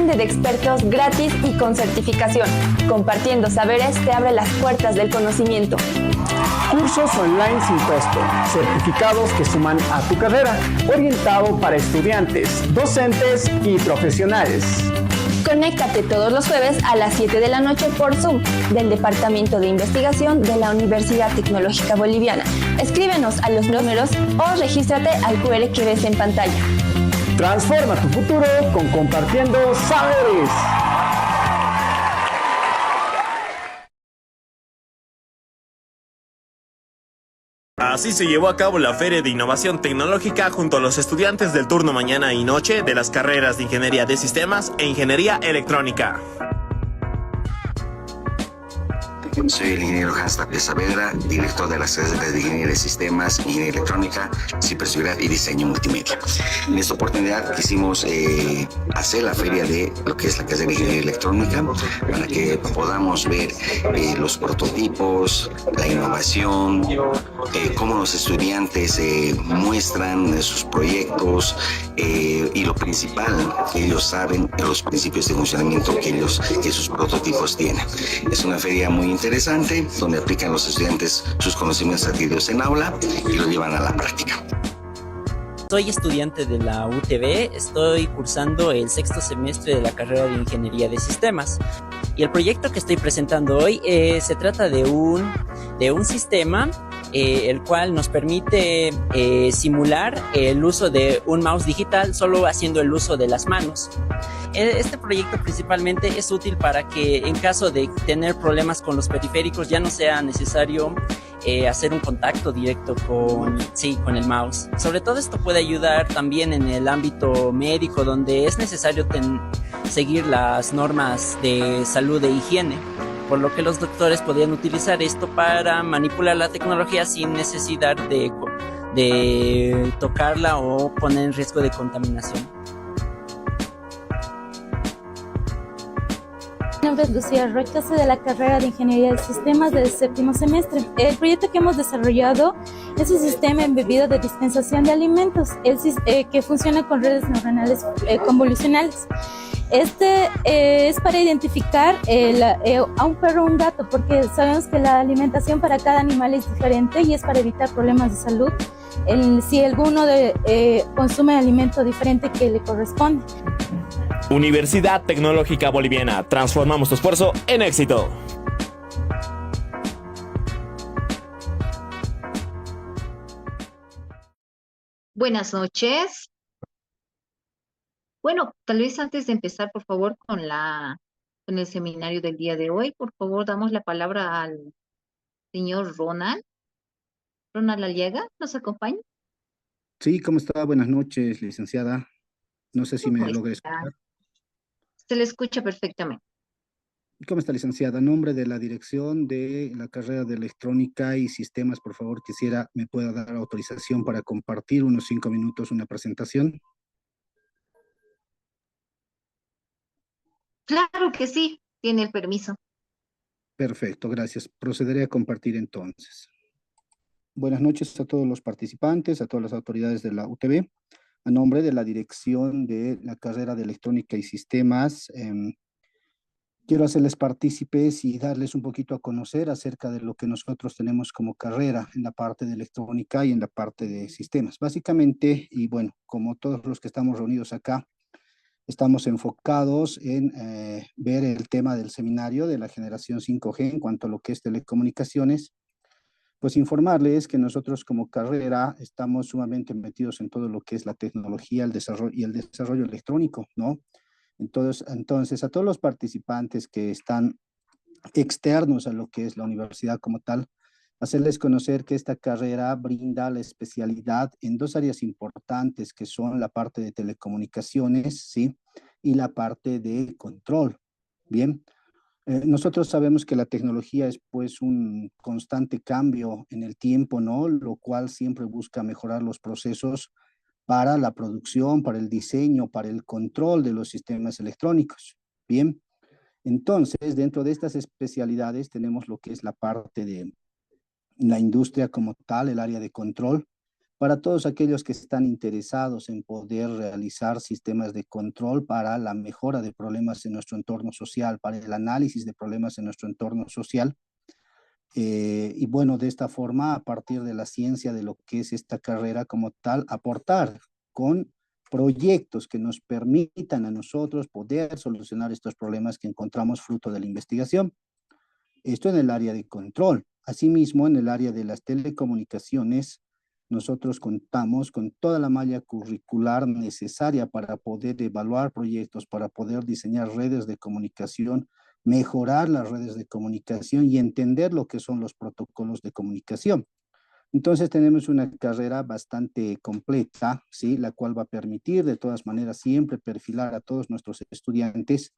Aprende de expertos gratis y con certificación. Compartiendo saberes te abre las puertas del conocimiento. Cursos online sin costo, certificados que suman a tu carrera, orientado para estudiantes, docentes y profesionales. Conéctate todos los jueves a las 7 de la noche por Zoom del Departamento de Investigación de la Universidad Tecnológica Boliviana. Escríbenos a los números o regístrate al QR que ves en pantalla. Transforma tu futuro con Compartiendo Saberes. Así se llevó a cabo la Feria de Innovación Tecnológica junto a los estudiantes del turno mañana y noche de las carreras de Ingeniería de Sistemas e Ingeniería Electrónica. Soy el ingeniero Hans Tapia Saavedra, director de las carreras de Ingeniería de Sistemas, Ingeniería Electrónica, Ciberseguridad y Diseño Multimedia. En esta oportunidad quisimos hacer la feria de lo que es la carrera de Ingeniería Electrónica para que podamos ver los prototipos, la innovación, cómo los estudiantes muestran sus proyectos y lo principal que ellos saben, los principios de funcionamiento que sus prototipos tienen. Es una feria muy interesante, donde aplican los estudiantes sus conocimientos adquiridos en aula y lo llevan a la práctica. Soy estudiante de la UTB, estoy cursando el 6º semestre de la carrera de Ingeniería de Sistemas. Y el proyecto que estoy presentando hoy se trata de un sistema el cual nos permite simular el uso de un mouse digital solo haciendo el uso de las manos. Este proyecto principalmente es útil para que en caso de tener problemas con los periféricos ya no sea necesario hacer un contacto directo con el mouse. Sobre todo esto puede ayudar también en el ámbito médico, donde es necesario seguir las normas de salud e higiene, por lo que los doctores podrían utilizar esto para manipular la tecnología sin necesidad de tocarla o poner en riesgo de contaminación. Mi nombre es Lucía Rocha, soy de la carrera de Ingeniería de Sistemas del 7º semestre. El proyecto que hemos desarrollado es un sistema embebido de dispensación de alimentos que funciona con redes neuronales convolucionales. Este es para identificar a un perro o un gato, porque sabemos que la alimentación para cada animal es diferente y es para evitar problemas de salud si alguno consume alimento diferente que le corresponde. Universidad Tecnológica Boliviana. Transformamos tu esfuerzo en éxito. Buenas noches. Bueno, tal vez antes de empezar, por favor, con el seminario del día de hoy, por favor, damos la palabra al señor Ronald. Ronald Aliaga, ¿nos acompaña? Sí, ¿cómo está? Buenas noches, licenciada. No sé si me ¿Cómo logra está? escuchar. Se le escucha perfectamente. ¿Cómo está, licenciada? En nombre de la dirección de la carrera de Electrónica y Sistemas, por favor, me pueda dar autorización para compartir unos 5 minutos una presentación. Claro que sí, tiene el permiso. Perfecto, gracias. Procederé a compartir entonces. Buenas noches a todos los participantes, a todas las autoridades de la UTB. A nombre de la dirección de la carrera de Electrónica y Sistemas, quiero hacerles partícipes y darles un poquito a conocer acerca de lo que nosotros tenemos como carrera en la parte de electrónica y en la parte de sistemas. Básicamente, y bueno, como todos los que estamos reunidos acá, estamos enfocados en ver el tema del seminario de la generación 5G en cuanto a lo que es telecomunicaciones. Pues informarles que nosotros como carrera estamos sumamente metidos en todo lo que es la tecnología, el desarrollo electrónico, ¿no? Entonces, a todos los participantes que están externos a lo que es la universidad como tal, hacerles conocer que esta carrera brinda la especialidad en 2 áreas importantes, que son la parte de telecomunicaciones, ¿sí? Y la parte de control, ¿bien? Nosotros sabemos que la tecnología es pues un constante cambio en el tiempo, ¿no? Lo cual siempre busca mejorar los procesos para la producción, para el diseño, para el control de los sistemas electrónicos. Bien, entonces dentro de estas especialidades tenemos lo que es la parte de la industria como tal, el área de control, para todos aquellos que están interesados en poder realizar sistemas de control para la mejora de problemas en nuestro entorno social, para el análisis de problemas en nuestro entorno social. Y bueno, de esta forma, a partir de la ciencia de lo que es esta carrera como tal, aportar con proyectos que nos permitan a nosotros poder solucionar estos problemas que encontramos fruto de la investigación. Esto en el área de control. Asimismo, en el área de las telecomunicaciones, nosotros contamos con toda la malla curricular necesaria para poder evaluar proyectos, para poder diseñar redes de comunicación, mejorar las redes de comunicación y entender lo que son los protocolos de comunicación. Entonces tenemos una carrera bastante completa, ¿sí? La cual va a permitir de todas maneras siempre perfilar a todos nuestros estudiantes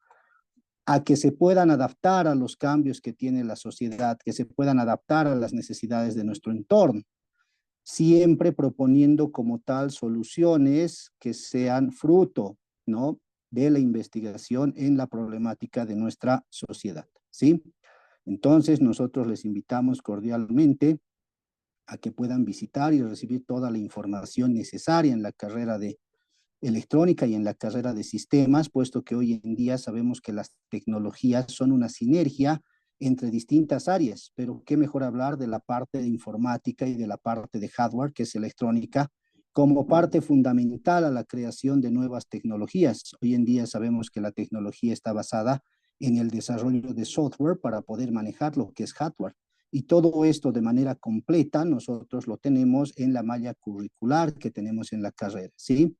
a que se puedan adaptar a los cambios que tiene la sociedad, que se puedan adaptar a las necesidades de nuestro entorno, siempre proponiendo como tal soluciones que sean fruto, ¿no?, de la investigación en la problemática de nuestra sociedad, ¿sí? Entonces, nosotros les invitamos cordialmente a que puedan visitar y recibir toda la información necesaria en la carrera de electrónica y en la carrera de sistemas, puesto que hoy en día sabemos que las tecnologías son una sinergia entre distintas áreas, pero qué mejor hablar de la parte de informática y de la parte de hardware, que es electrónica, como parte fundamental a la creación de nuevas tecnologías. Hoy en día sabemos que la tecnología está basada en el desarrollo de software para poder manejar lo que es hardware. Y todo esto de manera completa nosotros lo tenemos en la malla curricular que tenemos en la carrera, ¿sí?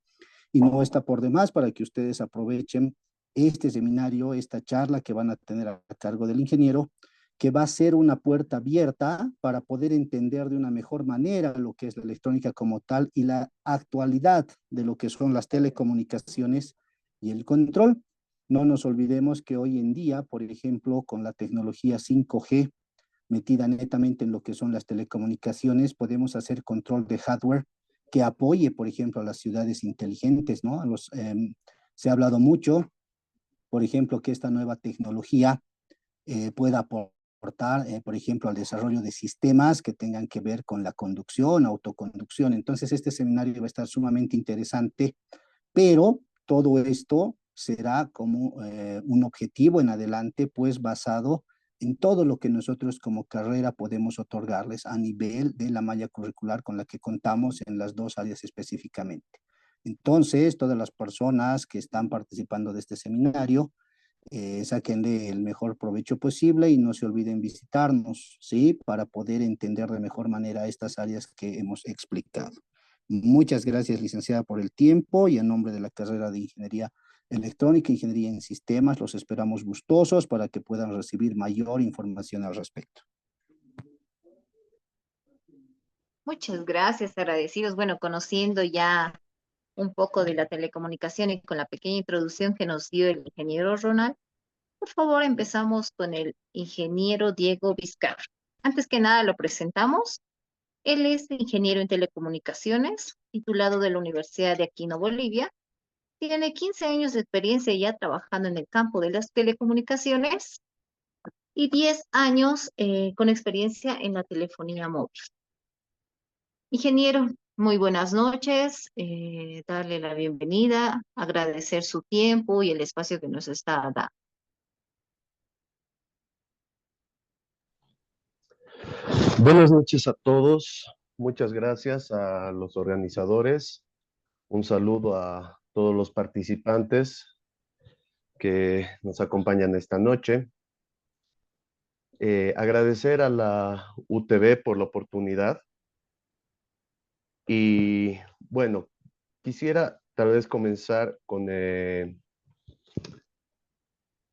Y no está por demás para que ustedes aprovechen este seminario, esta charla que van a tener a cargo del ingeniero, que va a ser una puerta abierta para poder entender de una mejor manera lo que es la electrónica como tal y la actualidad de lo que son las telecomunicaciones y el control. No nos olvidemos que hoy en día, por ejemplo, con la tecnología 5G metida netamente en lo que son las telecomunicaciones, podemos hacer control de hardware que apoye, por ejemplo, a las ciudades inteligentes, ¿no? Se ha hablado mucho, por ejemplo, que esta nueva tecnología pueda aportar, por ejemplo, al desarrollo de sistemas que tengan que ver con la conducción, autoconducción. Entonces, este seminario va a estar sumamente interesante, pero todo esto será como un objetivo en adelante, pues basado en todo lo que nosotros como carrera podemos otorgarles a nivel de la malla curricular con la que contamos en las dos áreas específicamente. Entonces, todas las personas que están participando de este seminario, sáquenle el mejor provecho posible y no se olviden visitarnos, ¿sí? Para poder entender de mejor manera estas áreas que hemos explicado. Muchas gracias, licenciada, por el tiempo y en nombre de la carrera de Ingeniería Electrónica, Ingeniería en Sistemas, los esperamos gustosos para que puedan recibir mayor información al respecto. Muchas gracias, agradecidos. Bueno, conociendo ya un poco de la telecomunicación y con la pequeña introducción que nos dio el ingeniero Ronald, por favor empezamos con el ingeniero Diego Vizcarra. Antes que nada lo presentamos. Él es ingeniero en telecomunicaciones, titulado de la Universidad de Aquino, Bolivia. Tiene 15 años de experiencia ya trabajando en el campo de las telecomunicaciones y 10 años con experiencia en la telefonía móvil. Ingeniero, muy buenas noches, darle la bienvenida, agradecer su tiempo y el espacio que nos está dando. Buenas noches a todos, muchas gracias a los organizadores, un saludo a todos los participantes que nos acompañan esta noche. Agradecer a la UTV por la oportunidad y bueno, quisiera tal vez comenzar con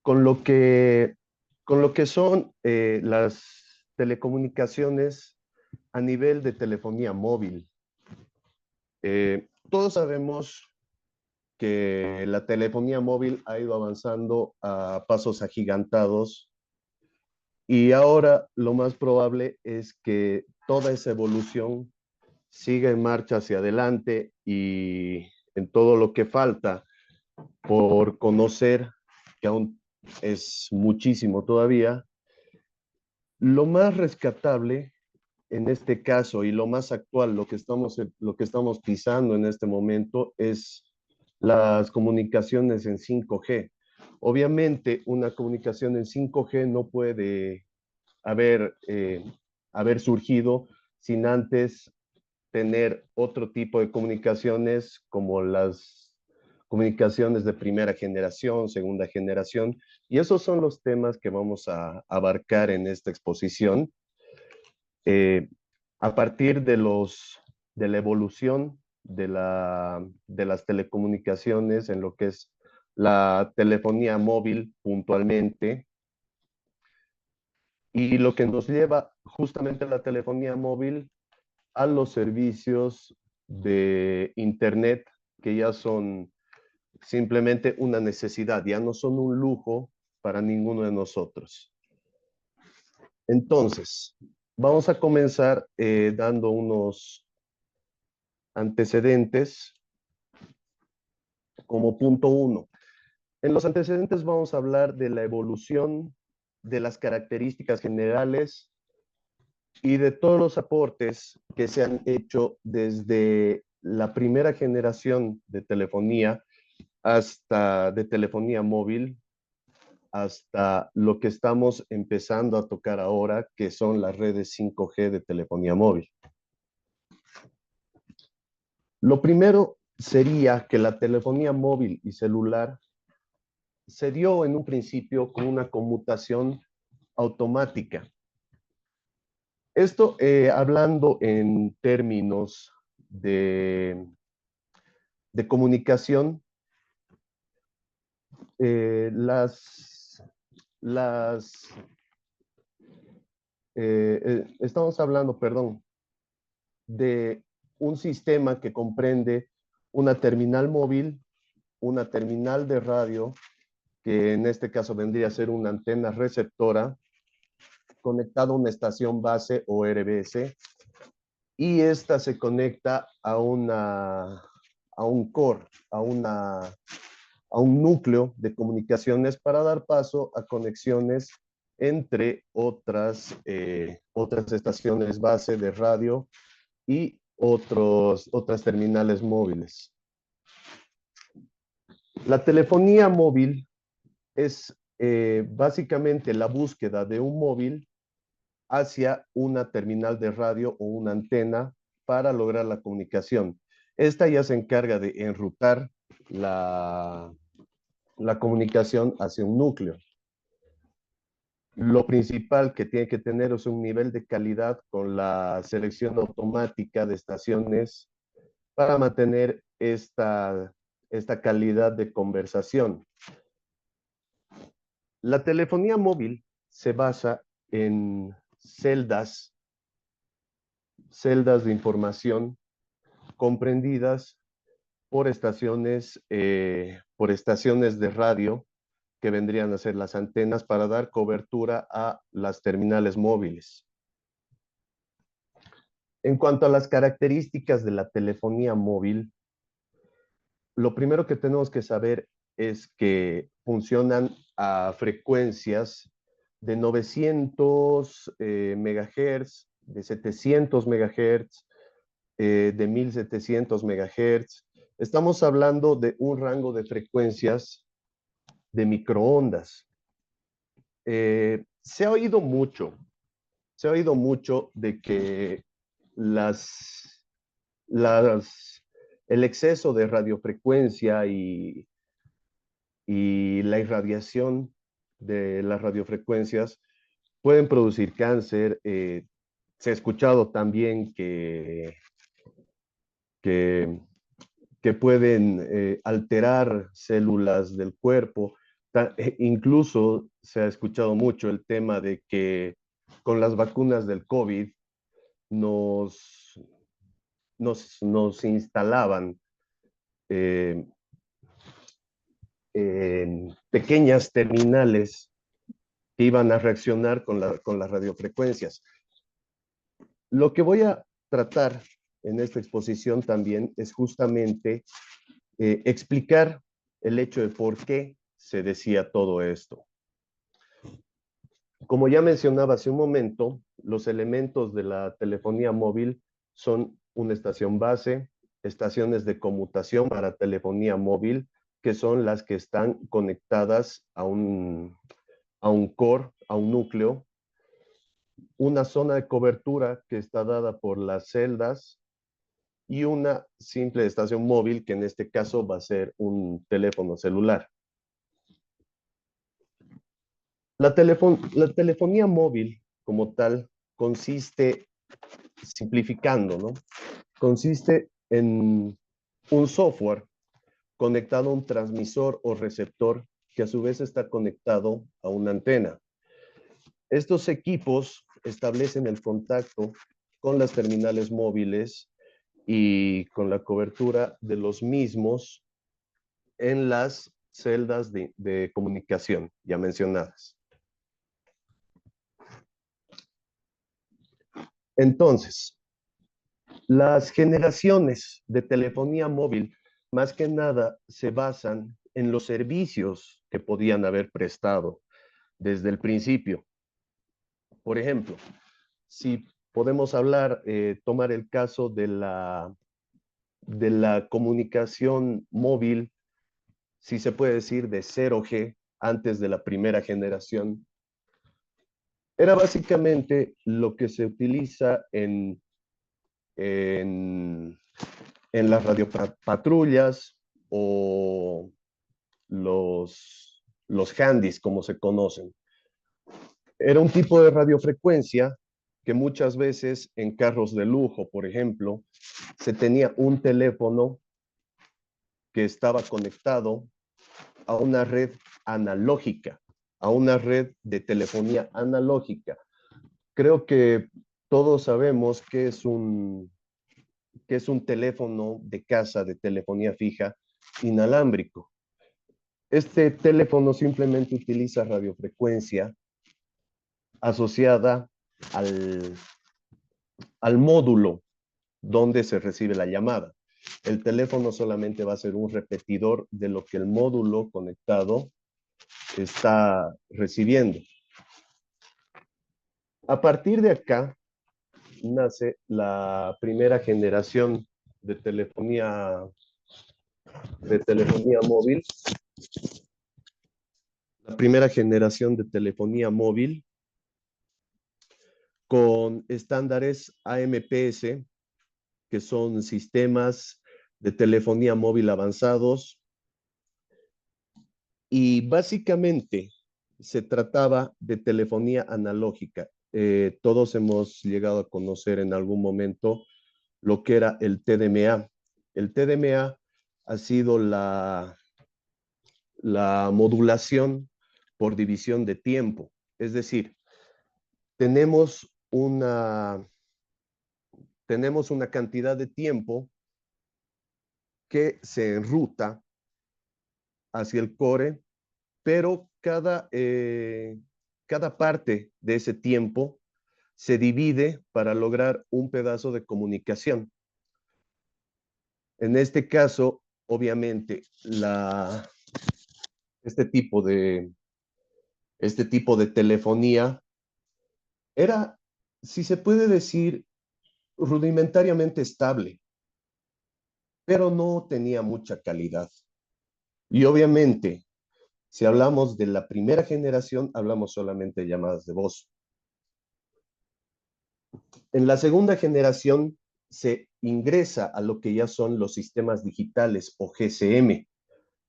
lo que son las telecomunicaciones a nivel de telefonía móvil. Todos sabemos que la telefonía móvil ha ido avanzando a pasos agigantados y ahora lo más probable es que toda esa evolución siga en marcha hacia adelante y en todo lo que falta por conocer, que aún es muchísimo todavía. Lo más rescatable en este caso, y lo más actual, lo que estamos pisando en este momento es las comunicaciones en 5G. Obviamente, una comunicación en 5G no puede haber surgido sin antes tener otro tipo de comunicaciones como las comunicaciones de primera generación, segunda generación, y esos son los temas que vamos a abarcar en esta exposición. A partir de la evolución de las telecomunicaciones en lo que es la telefonía móvil puntualmente, y lo que nos lleva justamente a la telefonía móvil a los servicios de Internet, que ya son simplemente una necesidad, ya no son un lujo para ninguno de nosotros. Entonces, vamos a comenzar dando unos antecedentes como punto 1. En los antecedentes vamos a hablar de la evolución, de las características generales y de todos los aportes que se han hecho desde la primera generación de telefonía de telefonía móvil, hasta lo que estamos empezando a tocar ahora, que son las redes 5G de telefonía móvil. Lo primero sería que la telefonía móvil y celular se dio en un principio con una conmutación automática. Esto, hablando en términos de comunicación, estamos hablando, perdón, de un sistema que comprende una terminal móvil, una terminal de radio, que en este caso vendría a ser una antena receptora, conectada a una estación base o RBS, y esta se conecta a un core, a un núcleo de comunicaciones para dar paso a conexiones entre otras estaciones base de radio y otras terminales móviles. La telefonía móvil es básicamente la búsqueda de un móvil hacia una terminal de radio o una antena para lograr la comunicación. Esta ya se encarga de enrutar la comunicación hacia un núcleo. Lo principal que tiene que tener es un nivel de calidad con la selección automática de estaciones para mantener esta calidad de conversación. La telefonía móvil se basa en celdas de información comprendidas por estaciones de radio, que vendrían a ser las antenas, para dar cobertura a las terminales móviles. En cuanto a las características de la telefonía móvil, lo primero que tenemos que saber es que funcionan a frecuencias de 900 MHz, de 700 MHz, de 1700 MHz. Estamos hablando de un rango de frecuencias de microondas. Se ha oído mucho de que el exceso de radiofrecuencia y la irradiación de las radiofrecuencias pueden producir cáncer. Se ha escuchado también que pueden alterar células del cuerpo. Incluso se ha escuchado mucho el tema de que con las vacunas del COVID nos instalaban pequeñas terminales que iban a reaccionar con las radiofrecuencias. Lo que voy a tratar en esta exposición también es justamente explicar el hecho de por qué se decía todo esto. Como ya mencionaba hace un momento, los elementos de la telefonía móvil son una estación base, estaciones de conmutación para telefonía móvil, que son las que están conectadas a un core, a un núcleo, una zona de cobertura que está dada por las celdas y una simple estación móvil, que en este caso va a ser un teléfono celular. La telefonía móvil como tal consiste, simplificando, ¿no? Consiste en un software conectado a un transmisor o receptor que a su vez está conectado a una antena. Estos equipos establecen el contacto con las terminales móviles y con la cobertura de los mismos en las celdas de comunicación ya mencionadas. Entonces, las generaciones de telefonía móvil más que nada se basan en los servicios que podían haber prestado desde el principio. Por ejemplo, si podemos hablar, tomar el caso de la comunicación móvil, si se puede decir de 0G, antes de la primera generación, era básicamente lo que se utiliza en las radiopatrullas o los handys, como se conocen. Era un tipo de radiofrecuencia que muchas veces en carros de lujo, por ejemplo, se tenía un teléfono que estaba conectado a una red analógica, a una red de telefonía analógica. Creo que todos sabemos que es un teléfono de casa de telefonía fija inalámbrico. Este teléfono simplemente utiliza radiofrecuencia asociada al módulo donde se recibe la llamada. El teléfono solamente va a ser un repetidor de lo que el módulo conectado está recibiendo. A partir de acá nace la primera generación de telefonía móvil. La primera generación de telefonía móvil con estándares AMPS, que son sistemas de telefonía móvil avanzados, y básicamente se trataba de telefonía analógica. Todos hemos llegado a conocer en algún momento lo que era el TDMA. El TDMA ha sido la modulación por división de tiempo. Es decir, tenemos una cantidad de tiempo que se enruta hacia el core, pero cada parte de ese tiempo se divide para lograr un pedazo de comunicación. En este caso, obviamente, este tipo de telefonía era, si se puede decir, rudimentariamente estable, pero no tenía mucha calidad. Y obviamente, si hablamos de la primera generación, hablamos solamente de llamadas de voz. En la segunda generación se ingresa a lo que ya son los sistemas digitales o GSM.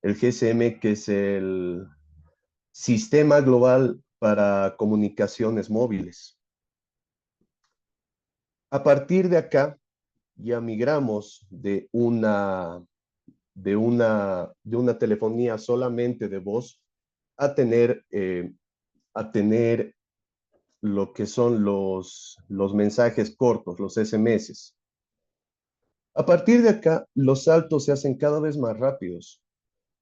El GSM, que es el Sistema Global para Comunicaciones Móviles. A partir de acá, ya migramos de una telefonía solamente de voz a tener lo que son los mensajes cortos, los SMS. A partir de acá, los saltos se hacen cada vez más rápidos.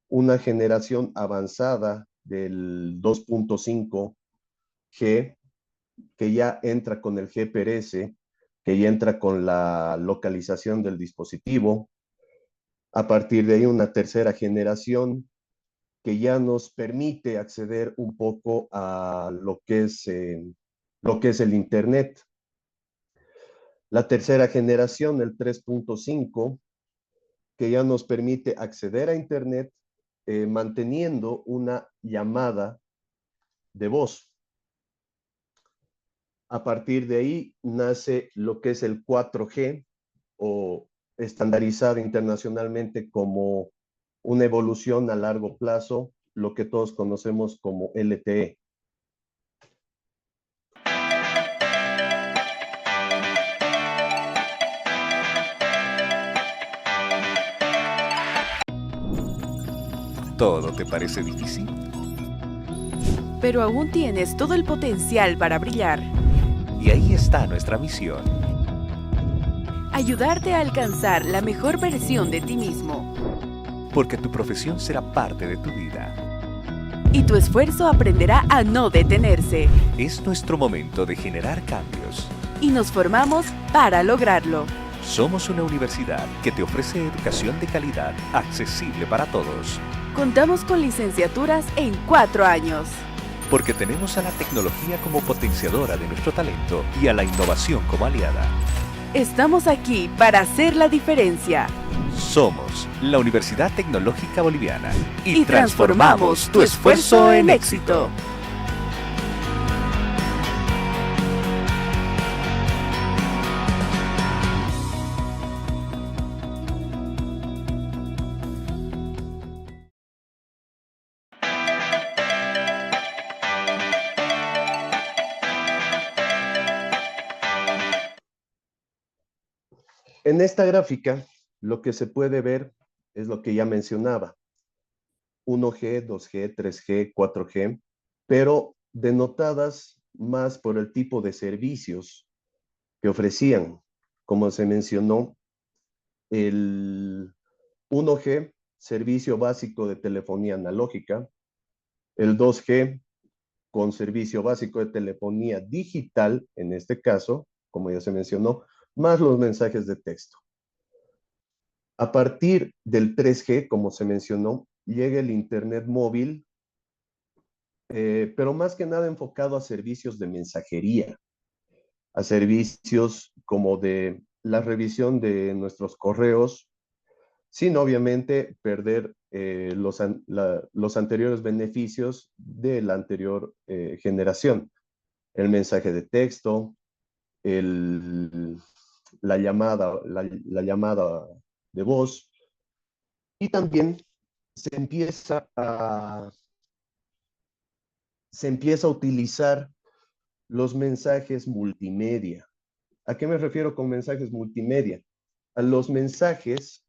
Una generación avanzada del 2.5G, que ya entra con el GPRS, que ya entra con la localización del dispositivo. A partir de ahí, una tercera generación que ya nos permite acceder un poco a lo que es el Internet. La tercera generación, el 3.5, que ya nos permite acceder a Internet manteniendo una llamada de voz. A partir de ahí nace lo que es el 4G, o estandarizado internacionalmente como una evolución a largo plazo, lo que todos conocemos como LTE. ¿Todo te parece difícil? Pero aún tienes todo el potencial para brillar. Y ahí está nuestra misión. Ayudarte a alcanzar la mejor versión de ti mismo. Porque tu profesión será parte de tu vida. Y tu esfuerzo aprenderá a no detenerse. Es nuestro momento de generar cambios. Y nos formamos para lograrlo. Somos una universidad que te ofrece educación de calidad, accesible para todos. Contamos con licenciaturas en 4 años. Porque tenemos a la tecnología como potenciadora de nuestro talento y a la innovación como aliada. Estamos aquí para hacer la diferencia. Somos la Universidad Tecnológica Boliviana y transformamos tu esfuerzo en éxito. En esta gráfica, lo que se puede ver es lo que ya mencionaba. 1G, 2G, 3G, 4G, pero denotadas más por el tipo de servicios que ofrecían. Como se mencionó, el 1G, servicio básico de telefonía analógica, el 2G, con servicio básico de telefonía digital, en este caso, como ya se mencionó, más los mensajes de texto. A partir del 3G, como se mencionó, llega el Internet móvil, pero más que nada enfocado a servicios de mensajería, a servicios como de la revisión de nuestros correos, sin obviamente perder los anteriores beneficios de la anterior generación. El mensaje de texto, la llamada de voz, y también se empieza a utilizar los mensajes multimedia. ¿A qué me refiero con mensajes multimedia? A los mensajes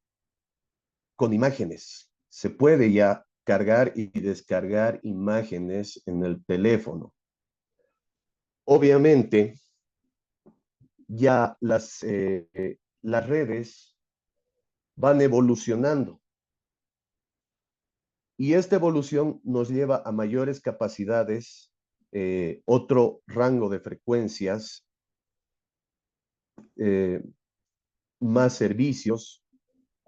con imágenes. Se puede ya cargar y descargar imágenes en el teléfono. Obviamente, ya las redes van evolucionando. Y esta evolución nos lleva a mayores capacidades, otro rango de frecuencias, más servicios,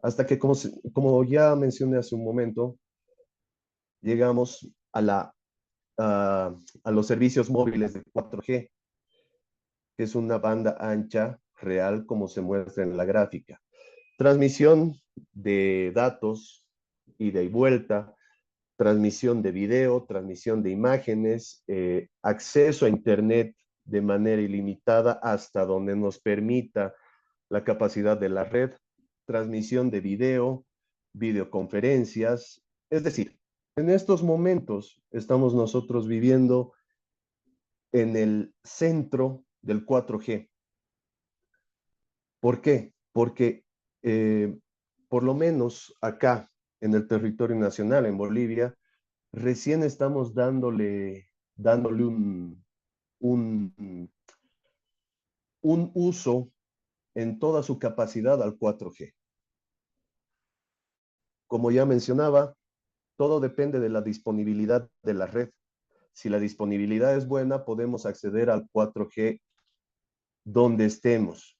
hasta que, como ya mencioné hace un momento, llegamos a los servicios móviles de 4G, que es una banda ancha real, como se muestra en la gráfica. Transmisión de datos, ida y vuelta, transmisión de video, transmisión de imágenes, acceso a Internet de manera ilimitada hasta donde nos permita la capacidad de la red, transmisión de video, videoconferencias. Es decir, en estos momentos estamos nosotros viviendo en el centro del 4G. ¿Por qué? Porque por lo menos acá, en el territorio nacional, en Bolivia, recién estamos dándole un uso en toda su capacidad al 4G. Como ya mencionaba, todo depende de la disponibilidad de la red. Si la disponibilidad es buena, podemos acceder al 4G donde estemos.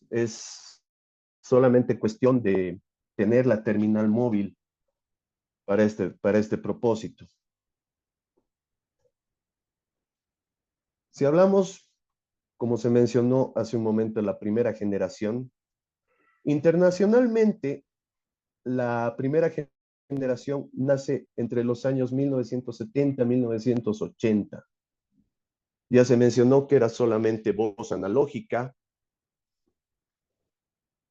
Es solamente cuestión de tener la terminal móvil para este propósito. Si hablamos, como se mencionó hace un momento, de la primera generación, internacionalmente, la primera generación nace entre los años 1970 y 1980. Ya se mencionó que era solamente voz analógica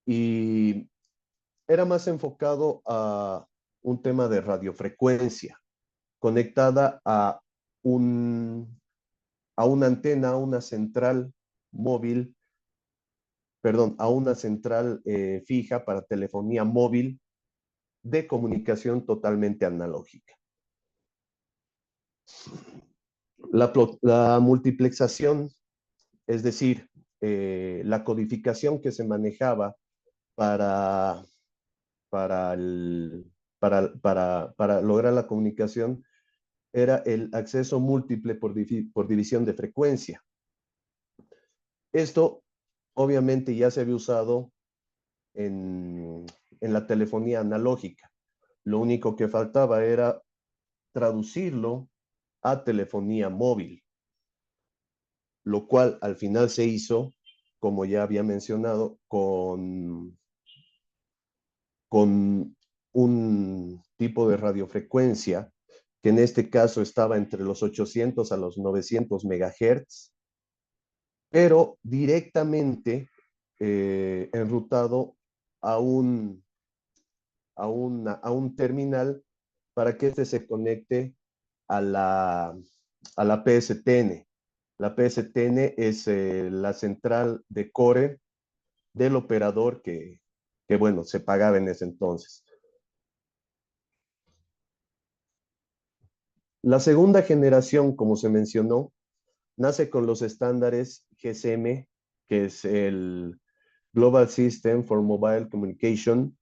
y era más enfocado a un tema de radiofrecuencia, conectada a una antena, a una central móvil, perdón, a una central fija para telefonía móvil de comunicación totalmente analógica. La multiplexación, es decir, la codificación que se manejaba para lograr la comunicación era el acceso múltiple por división de frecuencia. Esto obviamente ya se había usado en la telefonía analógica. Lo único que faltaba era traducirlo a telefonía móvil, lo cual al final se hizo, como ya había mencionado, con un tipo de radiofrecuencia que en este caso estaba entre los 800 a los 900 megahertz, pero directamente enrutado a un terminal para que este se conecte a la PSTN. La PSTN es la central de core del operador que, bueno, se pagaba en ese entonces. La segunda generación, como se mencionó, nace con los estándares GSM, que es el Global System for Mobile Communication,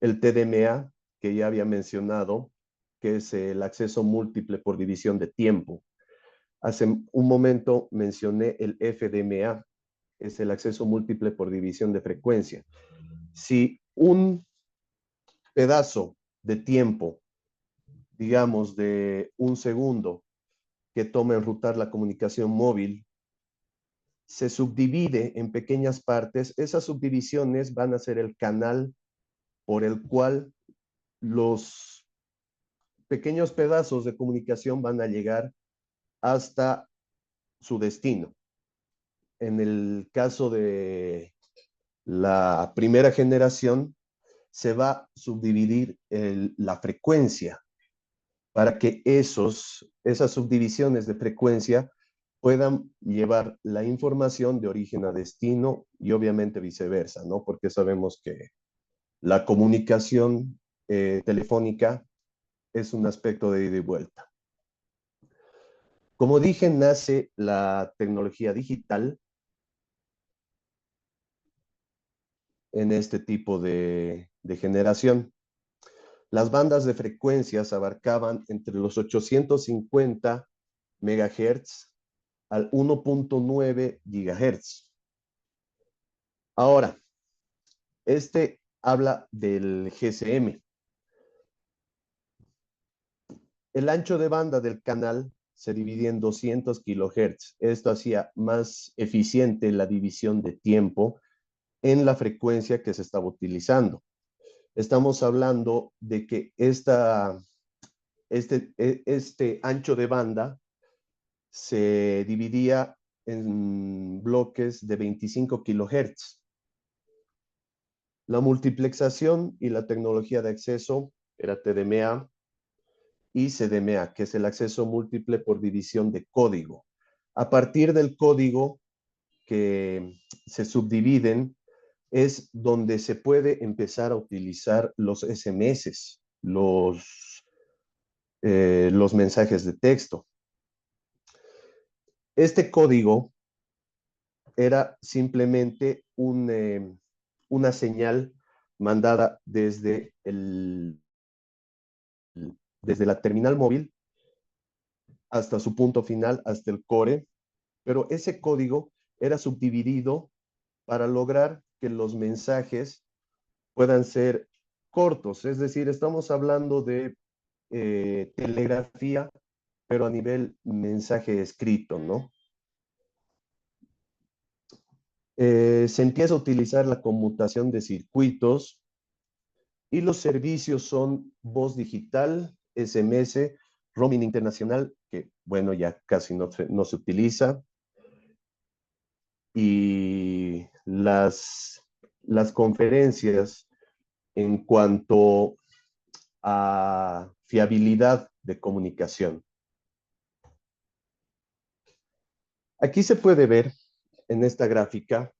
el TDMA, que ya había mencionado, que es el acceso múltiple por división de tiempo. Hace un momento mencioné el FDMA, es el acceso múltiple por división de frecuencia. Si un pedazo de tiempo, digamos de un segundo, que toma enrutar la comunicación móvil, se subdivide en pequeñas partes, esas subdivisiones van a ser el canal por el cual los pequeños pedazos de comunicación van a llegar hasta su destino. En el caso de la primera generación, se va a subdividir la frecuencia para que esas subdivisiones de frecuencia puedan llevar la información de origen a destino y obviamente viceversa, ¿no? Porque sabemos que la comunicación telefónica es un aspecto de ida y vuelta. Como dije, nace la tecnología digital en este tipo de generación. Las bandas de frecuencias abarcaban entre los 850 megahertz al 1.9 gigahertz. Ahora, este habla del GSM. El ancho de banda del canal se dividía en 200 kilohertz. Esto hacía más eficiente la división de tiempo en la frecuencia que se estaba utilizando. Estamos hablando de que este ancho de banda se dividía en bloques de 25 kilohertz. La multiplexación y la tecnología de acceso era TDMA y CDMA, que es el acceso múltiple por división de código. A partir del código que se subdividen es donde se puede empezar a utilizar los SMS, los mensajes de texto. Este código era simplemente una señal mandada desde la terminal móvil hasta su punto final, hasta el core, pero ese código era subdividido para lograr que los mensajes puedan ser cortos, es decir, estamos hablando de telegrafía, pero a nivel mensaje escrito, ¿no? Se empieza a utilizar la conmutación de circuitos y los servicios son voz digital, SMS, roaming internacional, que bueno, ya casi no se utiliza, y las conferencias en cuanto a fiabilidad de comunicación. Aquí se puede ver en esta gráfica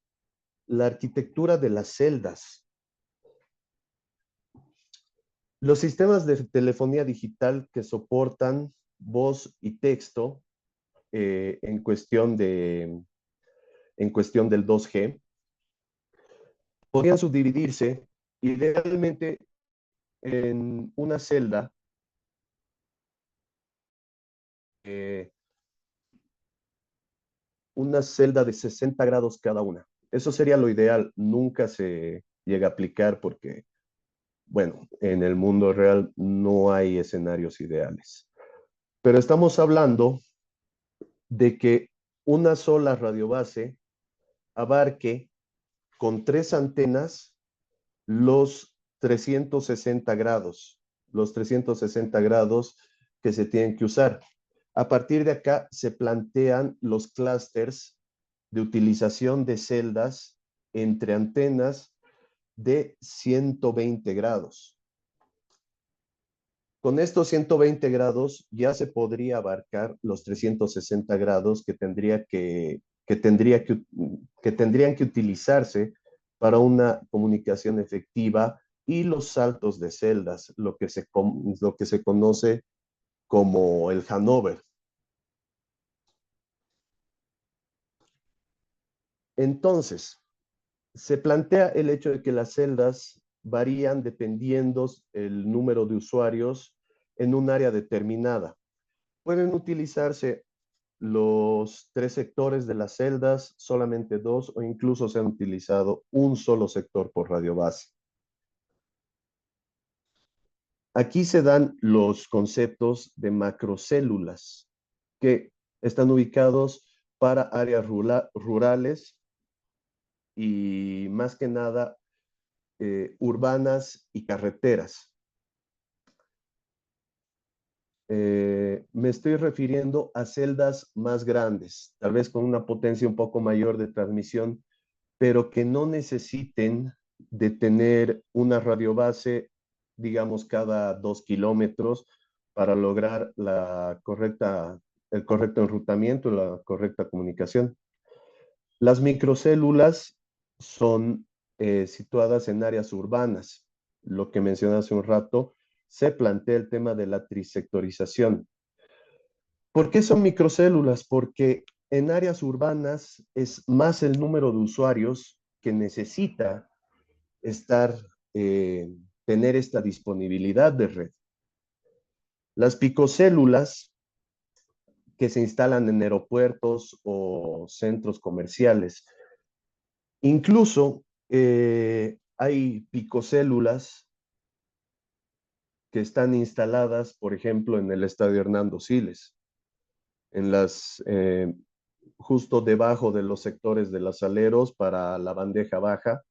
la arquitectura de las celdas. Los sistemas de telefonía digital que soportan voz y texto en cuestión del 2G podrían subdividirse idealmente en una celda de 60 grados cada una. Eso sería lo ideal. Nunca se llega a aplicar porque, bueno, en el mundo real no hay escenarios ideales. Pero estamos hablando de que una sola radiobase abarque con 3 antenas los 360 grados que se tienen que usar. A partir de acá se plantean los clústeres de utilización de celdas entre antenas de 120 grados. Con estos 120 grados ya se podría abarcar los 360 grados que tendrían que utilizarse para una comunicación efectiva y los saltos de celdas, lo que se conoce como el handover. Entonces, se plantea el hecho de que las celdas varían dependiendo el número de usuarios en un área determinada. Pueden utilizarse los 3 sectores de las celdas, solamente 2, o incluso se han utilizado un solo sector por radiobase. Aquí se dan los conceptos de macrocélulas que están ubicados para áreas rurales y más que nada urbanas y carreteras. Me estoy refiriendo a celdas más grandes, tal vez con una potencia un poco mayor de transmisión, pero que no necesiten de tener una radiobase, digamos, cada 2 kilómetros para lograr el correcto enrutamiento y la correcta comunicación. Las microcélulas son situadas en áreas urbanas. Lo que mencioné hace un rato, se plantea el tema de la trisectorización. ¿Por qué son microcélulas? Porque en áreas urbanas es más el número de usuarios que necesita tener esta disponibilidad de red. Las picocélulas que se instalan en aeropuertos o centros comerciales. Incluso hay picocélulas que están instaladas, por ejemplo, en el Estadio Hernando Siles, justo debajo de los sectores de los aleros para la bandeja baja.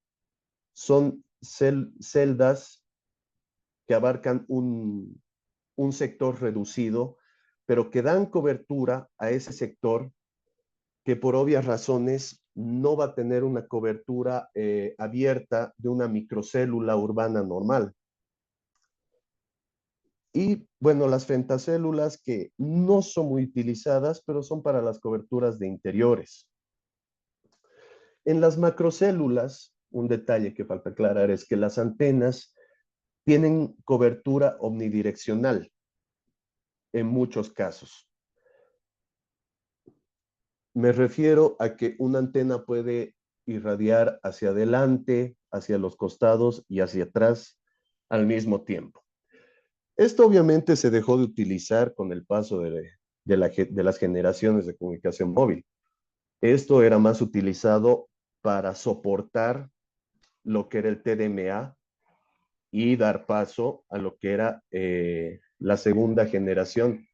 Son celdas que abarcan un sector reducido, pero que dan cobertura a ese sector que por obvias razones no va a tener una cobertura abierta de una microcélula urbana normal. Y bueno, las femtocélulas que no son muy utilizadas, pero son para las coberturas de interiores. En las macrocélulas, un detalle que falta aclarar es que las antenas tienen cobertura omnidireccional en muchos casos. Me refiero a que una antena puede irradiar hacia adelante, hacia los costados y hacia atrás al mismo tiempo. Esto obviamente se dejó de utilizar con el paso de las generaciones de comunicación móvil. Esto era más utilizado para soportar lo que era el TDMA y dar paso a lo que era la segunda generación.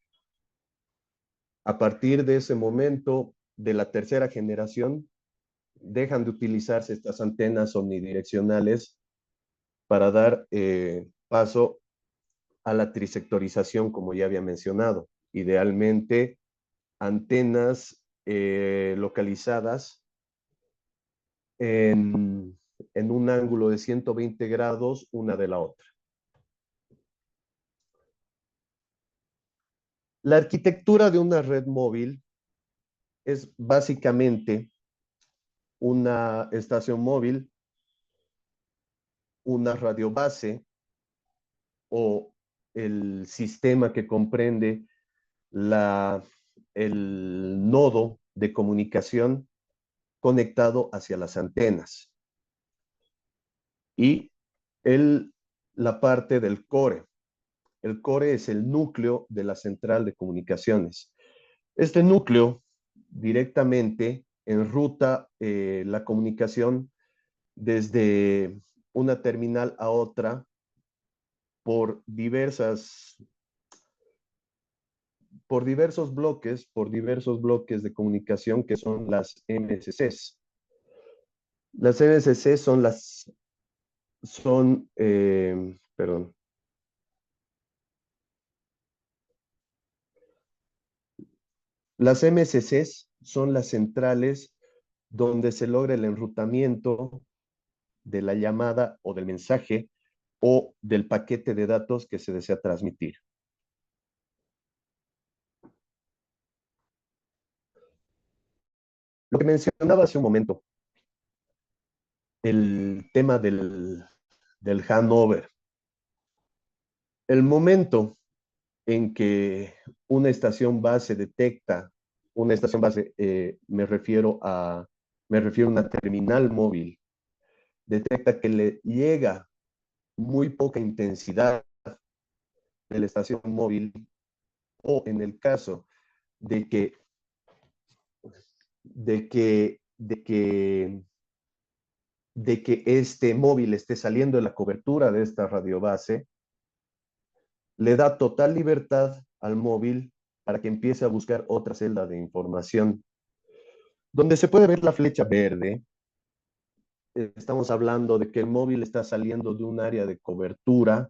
A partir de ese momento, de la tercera generación, dejan de utilizarse estas antenas omnidireccionales para dar paso a la trisectorización, como ya había mencionado. Idealmente, antenas localizadas en un ángulo de 120 grados una de la otra. La arquitectura de una red móvil es básicamente una estación móvil, una radiobase o el sistema que comprende el nodo de comunicación conectado hacia las antenas. Y la parte del core. El core es el núcleo de la central de comunicaciones. Este núcleo directamente enruta la comunicación desde una terminal a otra por diversos bloques de comunicación que son las MSCs. Las MSCs Las MSCs son las centrales donde se logra el enrutamiento de la llamada o del mensaje o del paquete de datos que se desea transmitir. Lo que mencionaba hace un momento, el tema del handover. El momento en que una estación base detecta, una estación base, me refiero a una terminal móvil, detecta que le llega muy poca intensidad de la estación móvil, o en el caso de que este móvil esté saliendo de la cobertura de esta radiobase, le da total libertad al móvil para que empiece a buscar otra celda de información. Donde se puede ver la flecha verde, estamos hablando de que el móvil está saliendo de un área de cobertura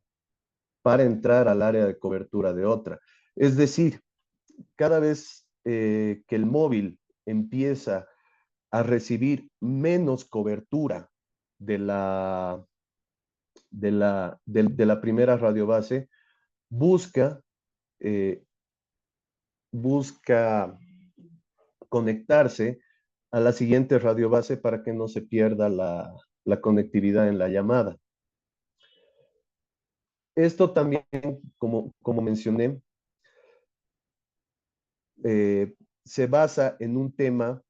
para entrar al área de cobertura de otra. Es decir, cada vez que el móvil empieza a recibir menos cobertura de la primera radiobase, busca conectarse a la siguiente radiobase para que no se pierda la conectividad en la llamada. Esto también, como mencioné, se basa en un tema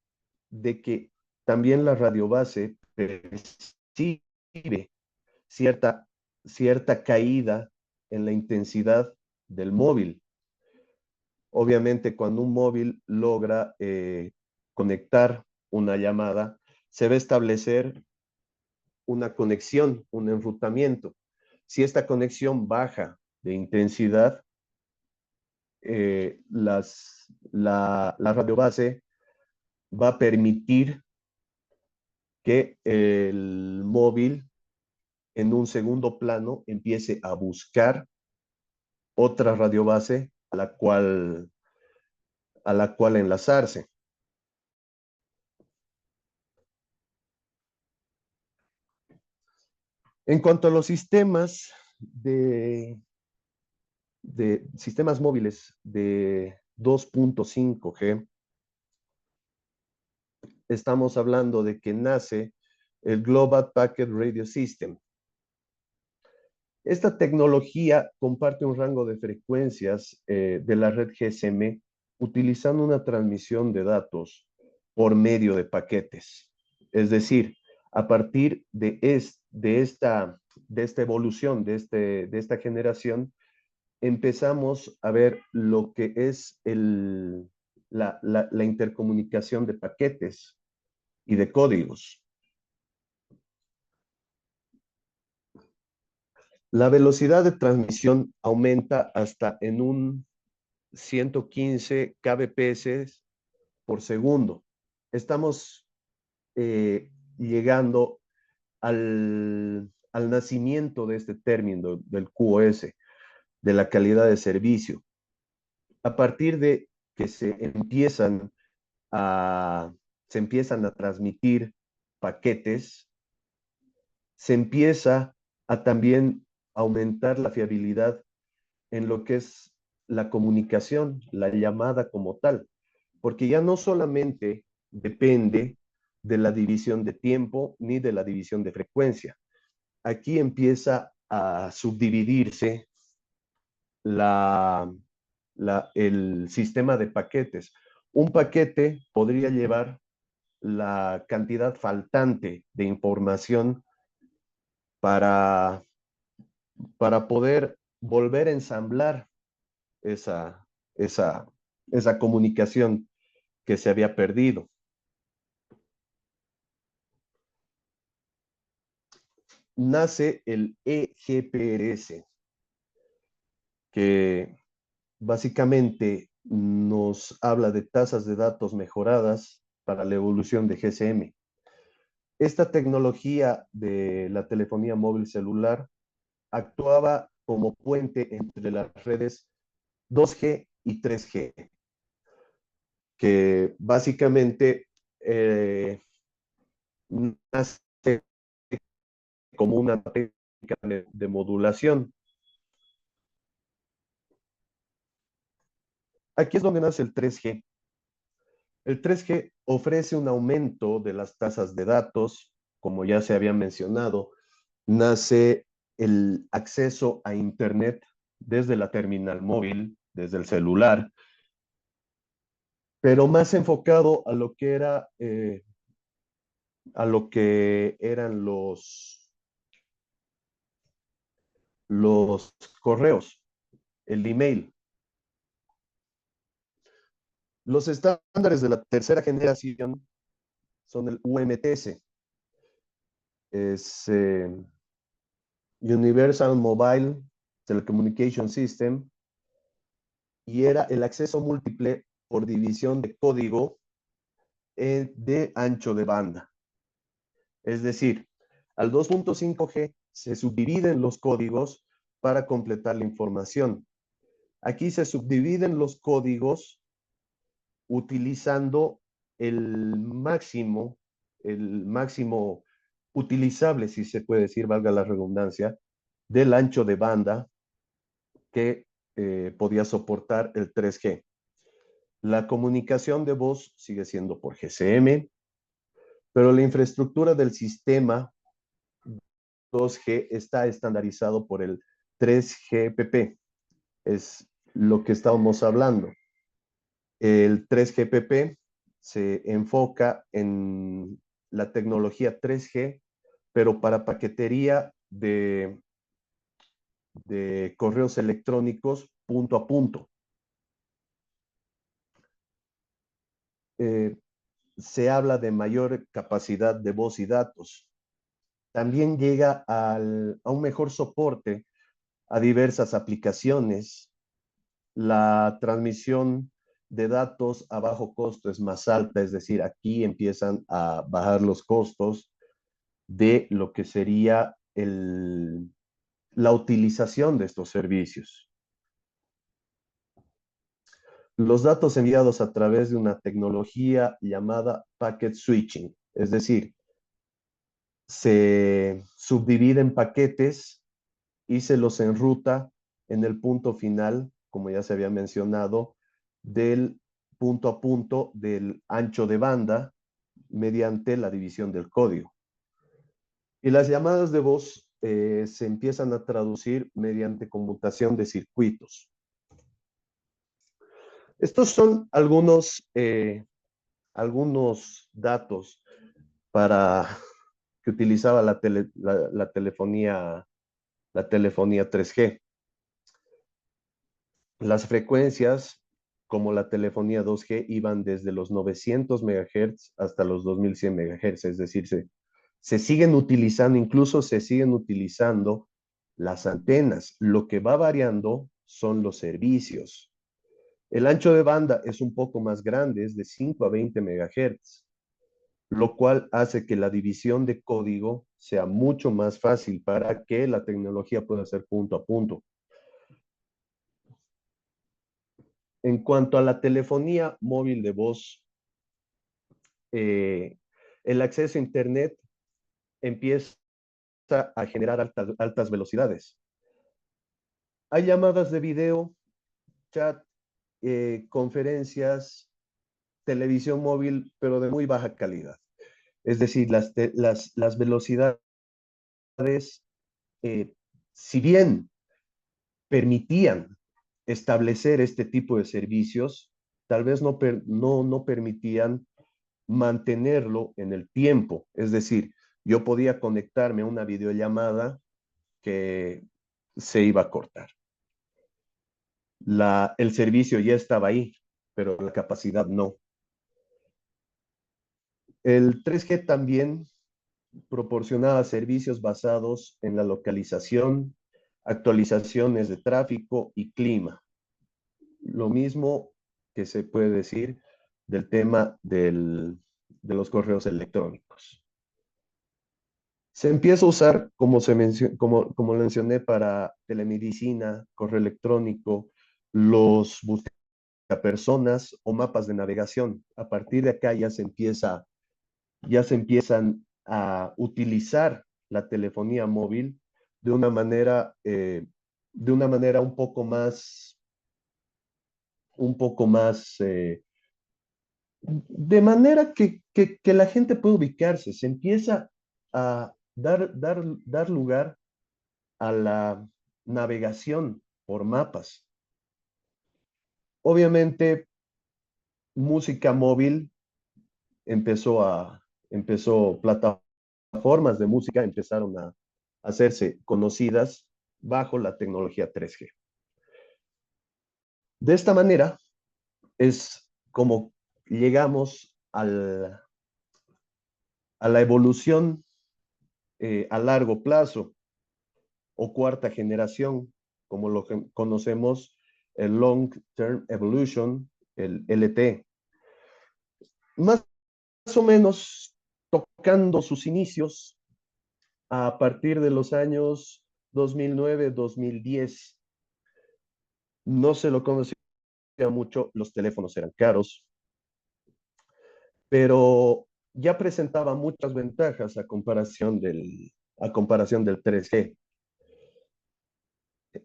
de que también la radiobase percibe cierta caída en la intensidad del móvil. Obviamente, cuando un móvil logra conectar una llamada, se va a establecer una conexión, un enrutamiento. Si esta conexión baja de intensidad, la radiobase va a permitir que el móvil en un segundo plano empiece a buscar otra radiobase a la cual enlazarse. En cuanto a los sistemas sistemas móviles de 2.5G, estamos hablando de que nace el Global Packet Radio System. Esta tecnología comparte un rango de frecuencias de la red GSM utilizando una transmisión de datos por medio de paquetes. Es decir, a partir de esta evolución, de esta generación, empezamos a ver lo que es la intercomunicación de paquetes y de códigos. La velocidad de transmisión aumenta hasta en un 115 kbps por segundo. Estamos llegando al nacimiento de este término del QoS, de la calidad de servicio. A partir de que se empiezan a transmitir paquetes, se empieza a también aumentar la fiabilidad en lo que es la comunicación, la llamada como tal, porque ya no solamente depende de la división de tiempo ni de la división de frecuencia. Aquí empieza a subdividirse el sistema de paquetes. Un paquete podría llevar la cantidad faltante de información para poder volver a ensamblar esa comunicación que se había perdido. Nace el eGPRS, que básicamente nos habla de tasas de datos mejoradas para la evolución de GSM. Esta tecnología de la telefonía móvil celular actuaba como puente entre las redes 2G y 3G, que básicamente nace como una técnica de modulación. Aquí es donde nace el 3G. El 3G ofrece un aumento de las tasas de datos, como ya se había mencionado. Nace el acceso a Internet desde la terminal móvil, desde el celular, pero más enfocado a lo que eran los correos, el email. Los estándares de la tercera generación son el UMTS, es Universal Mobile Telecommunication System, y era el acceso múltiple por división de código de ancho de banda. Es decir, al 2.5G se subdividen los códigos para completar la información. Aquí se subdividen los códigos utilizando el máximo utilizable, si se puede decir, valga la redundancia, del ancho de banda que podía soportar el 3G. La comunicación de voz sigue siendo por GSM, pero la infraestructura del sistema 2G está estandarizado por el 3GPP. Es lo que estábamos hablando. El 3GPP se enfoca en la tecnología 3G, pero para paquetería de correos electrónicos punto a punto. Se habla de mayor capacidad de voz y datos. También llega a un mejor soporte a diversas aplicaciones. La transmisión de datos a bajo costo es más alta, es decir, aquí empiezan a bajar los costos de lo que sería la utilización de estos servicios. Los datos enviados a través de una tecnología llamada packet switching, es decir, se subdividen paquetes y se los enruta en el punto final, como ya se había mencionado, del punto a punto del ancho de banda mediante la división del código. Y las llamadas de voz se empiezan a traducir mediante conmutación de circuitos. Estos son algunos datos que utilizaba la telefonía 3G. Las frecuencias, como la telefonía 2G, iban desde los 900 MHz hasta los 2100 MHz, es decir, se siguen utilizando, incluso se siguen utilizando las antenas. Lo que va variando son los servicios. El ancho de banda es un poco más grande, es de 5 a 20 MHz, lo cual hace que la división de código sea mucho más fácil para que la tecnología pueda ser punto a punto. En cuanto a la telefonía móvil de voz, el acceso a Internet empieza a generar altas velocidades. Hay llamadas de video, chat, conferencias, televisión móvil, pero de muy baja calidad. Es decir, las velocidades, si bien permitían establecer este tipo de servicios, tal vez no permitían mantenerlo en el tiempo. Es decir, yo podía conectarme a una videollamada que se iba a cortar. El servicio ya estaba ahí, pero la capacidad no. El 3G también proporcionaba servicios basados en la localización, actualizaciones de tráfico y clima. Lo mismo que se puede decir del tema de los correos electrónicos. Se empieza a usar, como lo mencioné, para telemedicina, correo electrónico, los buscapersonas o mapas de navegación. A partir de acá ya se empiezan a utilizar la telefonía móvil de una manera un poco más, de manera que la gente puede ubicarse. Se empieza a dar lugar a la navegación por mapas. Obviamente, música móvil plataformas de música empezaron a hacerse conocidas bajo la tecnología 3G. De esta manera es como llegamos a la evolución a largo plazo o cuarta generación, como lo que conocemos, el Long Term Evolution, el LTE. Más o menos tocando sus inicios a partir de los años 2009-2010. No se lo conocía mucho, los teléfonos eran caros, pero ya presentaba muchas ventajas a comparación del 3G.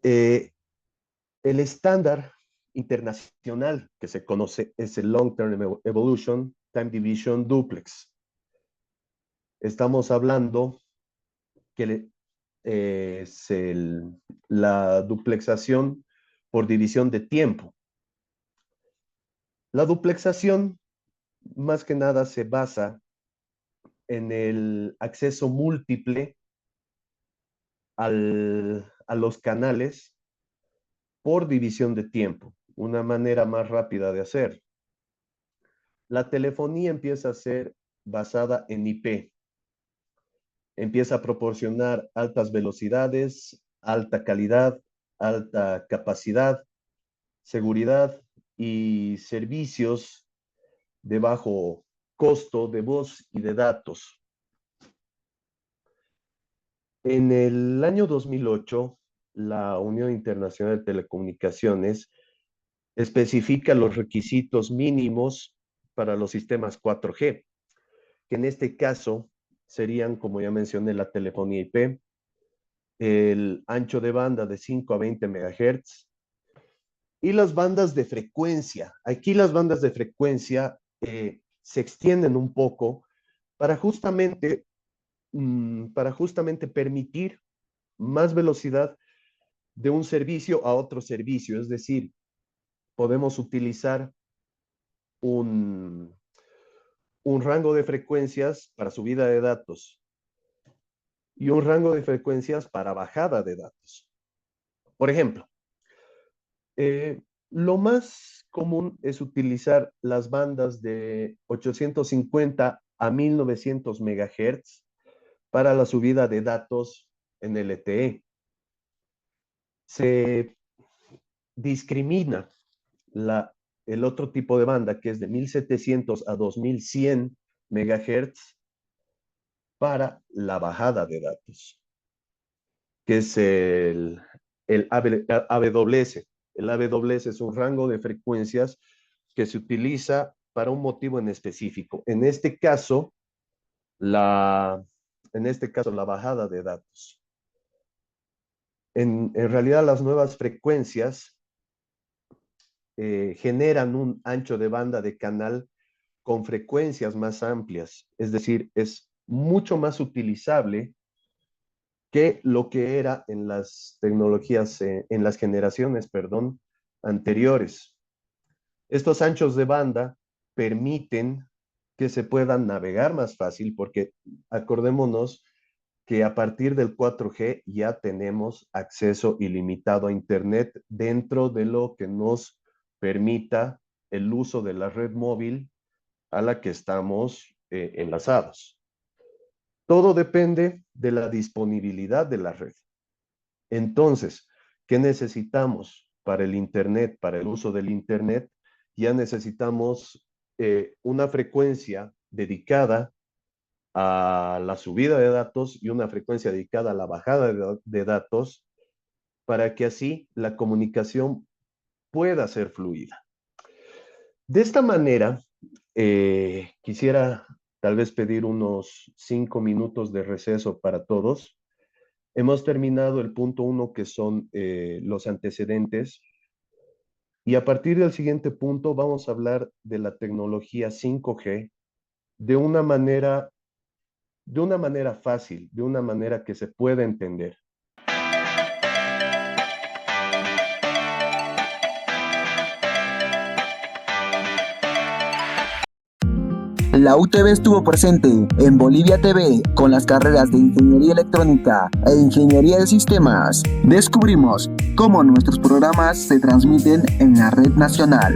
El estándar internacional que se conoce es el Long Term Evolution Time Division Duplex. Estamos hablando que es la duplexación por división de tiempo. La duplexación más que nada se basa en el acceso múltiple a los canales por división de tiempo, una manera más rápida de hacer. La telefonía empieza a ser basada en IP. Empieza a proporcionar altas velocidades, alta calidad, alta capacidad, seguridad y servicios de bajo costo de voz y de datos. En el año 2008, la Unión Internacional de Telecomunicaciones especifica los requisitos mínimos para los sistemas 4G, que en este caso serían, como ya mencioné, la telefonía IP, el ancho de banda de 5 a 20 MHz y las bandas de frecuencia. Aquí las bandas de frecuencia se extienden un poco para justamente permitir más velocidad de un servicio a otro servicio. Es decir, podemos utilizar un rango de frecuencias para subida de datos y un rango de frecuencias para bajada de datos. Por ejemplo, lo más común es utilizar las bandas de 850 a 1900 MHz para la subida de datos en LTE. Se discrimina el otro tipo de banda, que es de 1700 a 2100 MHz, para la bajada de datos, que es el AWS. El AWS es un rango de frecuencias que se utiliza para un motivo en específico. En este caso, la bajada de datos. En realidad, las nuevas frecuencias generan un ancho de banda de canal con frecuencias más amplias, es decir, es mucho más utilizable que lo que era en las tecnologías, en las generaciones, perdón, anteriores. Estos anchos de banda permiten que se puedan navegar más fácil, porque acordémonos que a partir del 4G ya tenemos acceso ilimitado a Internet dentro de lo que nos permita el uso de la red móvil a la que estamos enlazados. Todo depende de la disponibilidad de la red. Entonces, ¿qué necesitamos para el Internet, para el uso del Internet? Ya necesitamos una frecuencia dedicada a la subida de datos y una frecuencia dedicada a la bajada de datos para que así la comunicación pueda ser fluida. De esta manera, quisiera tal vez pedir unos 5 minutos de receso para todos. Hemos terminado el punto 1, que son los antecedentes, y a partir del siguiente punto vamos a hablar de la tecnología 5G de una manera fácil, de una manera que se pueda entender. La UTV estuvo presente en Bolivia TV con las carreras de Ingeniería Electrónica e Ingeniería de Sistemas. Descubrimos cómo nuestros programas se transmiten en la red nacional.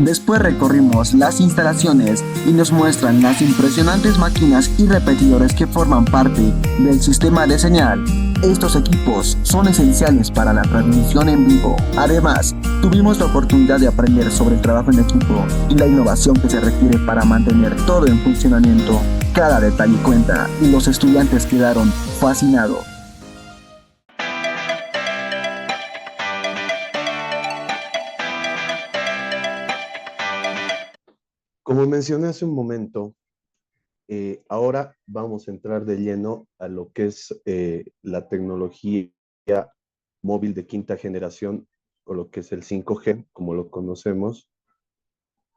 Después recorrimos las instalaciones y nos muestran las impresionantes máquinas y repetidores que forman parte del sistema de señal. Estos equipos son esenciales para la transmisión en vivo. Además, tuvimos la oportunidad de aprender sobre el trabajo en equipo y la innovación que se requiere para mantener todo en funcionamiento. Cada detalle cuenta y los estudiantes quedaron fascinados. Como mencioné hace un momento, ahora vamos a entrar de lleno a lo que es la tecnología móvil de quinta generación, o lo que es el 5G, como lo conocemos,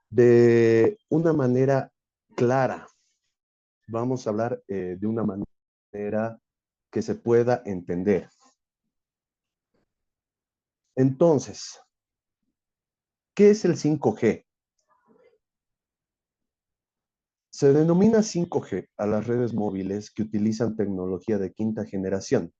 de una manera clara. Vamos a hablar de una manera que se pueda entender. Entonces, ¿qué es el 5G? Se denomina 5G a las redes móviles que utilizan tecnología de quinta generación,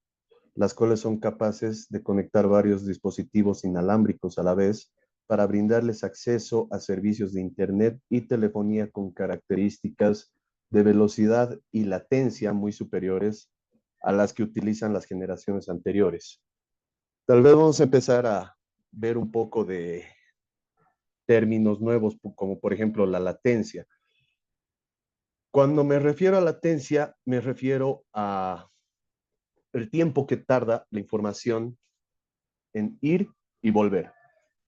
las cuales son capaces de conectar varios dispositivos inalámbricos a la vez para brindarles acceso a servicios de Internet y telefonía con características de velocidad y latencia muy superiores a las que utilizan las generaciones anteriores. Tal vez vamos a empezar a ver un poco de términos nuevos, como por ejemplo la latencia. Cuando me refiero a latencia, me refiero a el tiempo que tarda la información en ir y volver.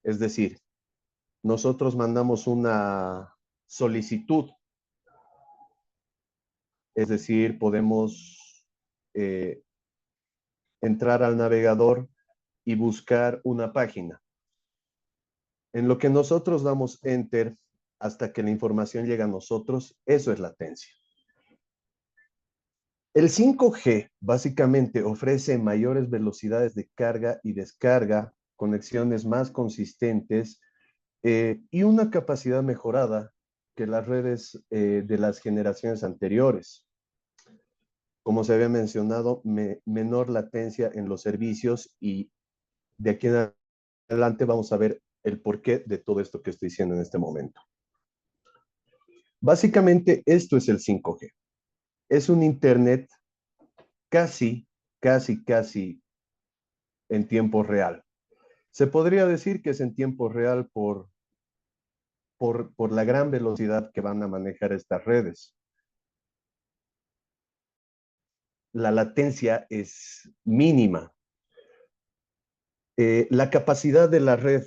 Es decir, nosotros mandamos una solicitud, es decir, podemos entrar al navegador y buscar una página. En lo que nosotros damos enter hasta que la información llega a nosotros, eso es latencia. El 5G básicamente ofrece mayores velocidades de carga y descarga, conexiones más consistentes y una capacidad mejorada que las redes de las generaciones anteriores. Como se había mencionado, menor latencia en los servicios, y de aquí en adelante vamos a ver el porqué de todo esto que estoy diciendo en este momento. Básicamente esto es el 5G. Es un Internet casi en tiempo real. Se podría decir que es en tiempo real por la gran velocidad que van a manejar estas redes. La latencia es mínima. La capacidad de la red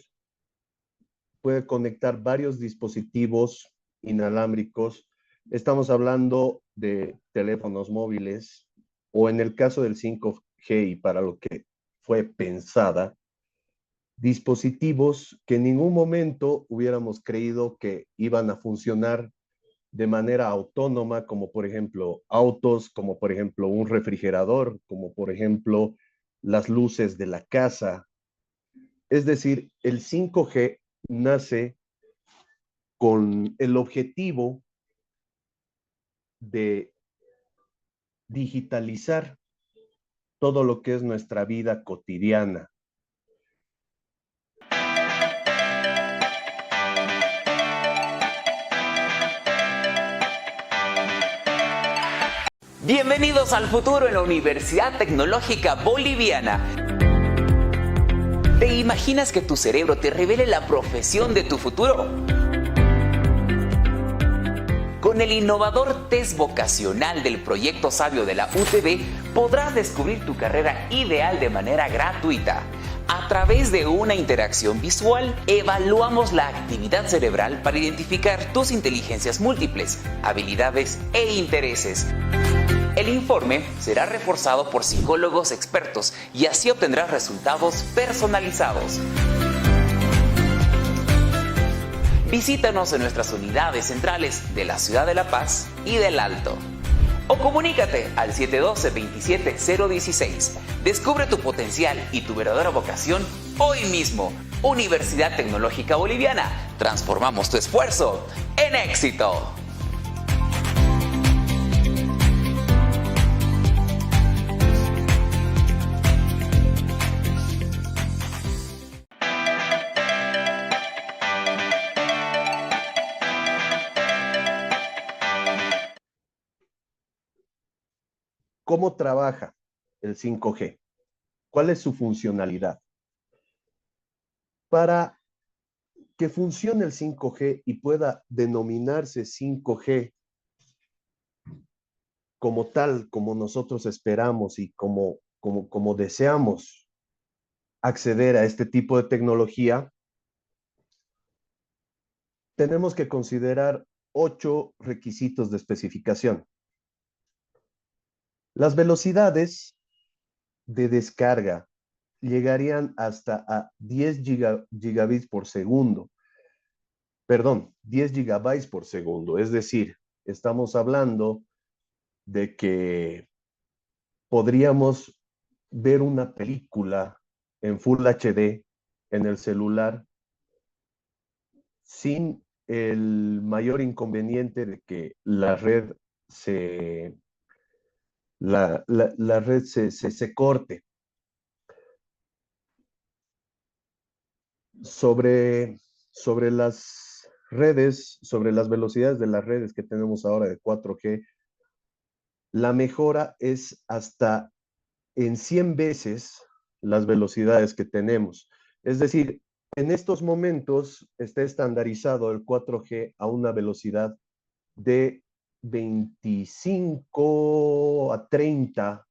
puede conectar varios dispositivos inalámbricos. Estamos hablando de teléfonos móviles o en el caso del 5G y para lo que fue pensada, dispositivos que en ningún momento hubiéramos creído que iban a funcionar de manera autónoma, como por ejemplo autos, como por ejemplo un refrigerador, como por ejemplo las luces de la casa. Es decir, el 5G nace con el objetivo de digitalizar todo lo que es nuestra vida cotidiana. Bienvenidos al futuro en la Universidad Tecnológica Boliviana. ¿Te imaginas que tu cerebro te revele la profesión de tu futuro? Con el innovador test vocacional del proyecto Sabio de la UTB podrás descubrir tu carrera ideal de manera gratuita. A través de una interacción visual, evaluamos la actividad cerebral para identificar tus inteligencias múltiples, habilidades e intereses. El informe será reforzado por psicólogos expertos y así obtendrás resultados personalizados. Visítanos en nuestras unidades centrales de la Ciudad de La Paz y del Alto. O comunícate al 712-27016. Descubre tu potencial y tu verdadera vocación hoy mismo. Universidad Tecnológica Boliviana. Transformamos tu esfuerzo en éxito. ¿Cómo trabaja el 5G? ¿Cuál es su funcionalidad? Para que funcione el 5G y pueda denominarse 5G como tal, como nosotros esperamos y como deseamos acceder a este tipo de tecnología, tenemos que considerar 8 requisitos de especificación. Las velocidades de descarga llegarían hasta a 10 gigabits por segundo. Perdón, 10 gigabytes por segundo. Es decir, estamos hablando de que podríamos ver una película en Full HD en el celular sin el mayor inconveniente de que la red se corte. Sobre las redes, sobre las velocidades de las redes que tenemos ahora de 4G, la mejora es hasta en 100 veces las velocidades que tenemos. Es decir, en estos momentos está estandarizado el 4G a una velocidad de 25 a 30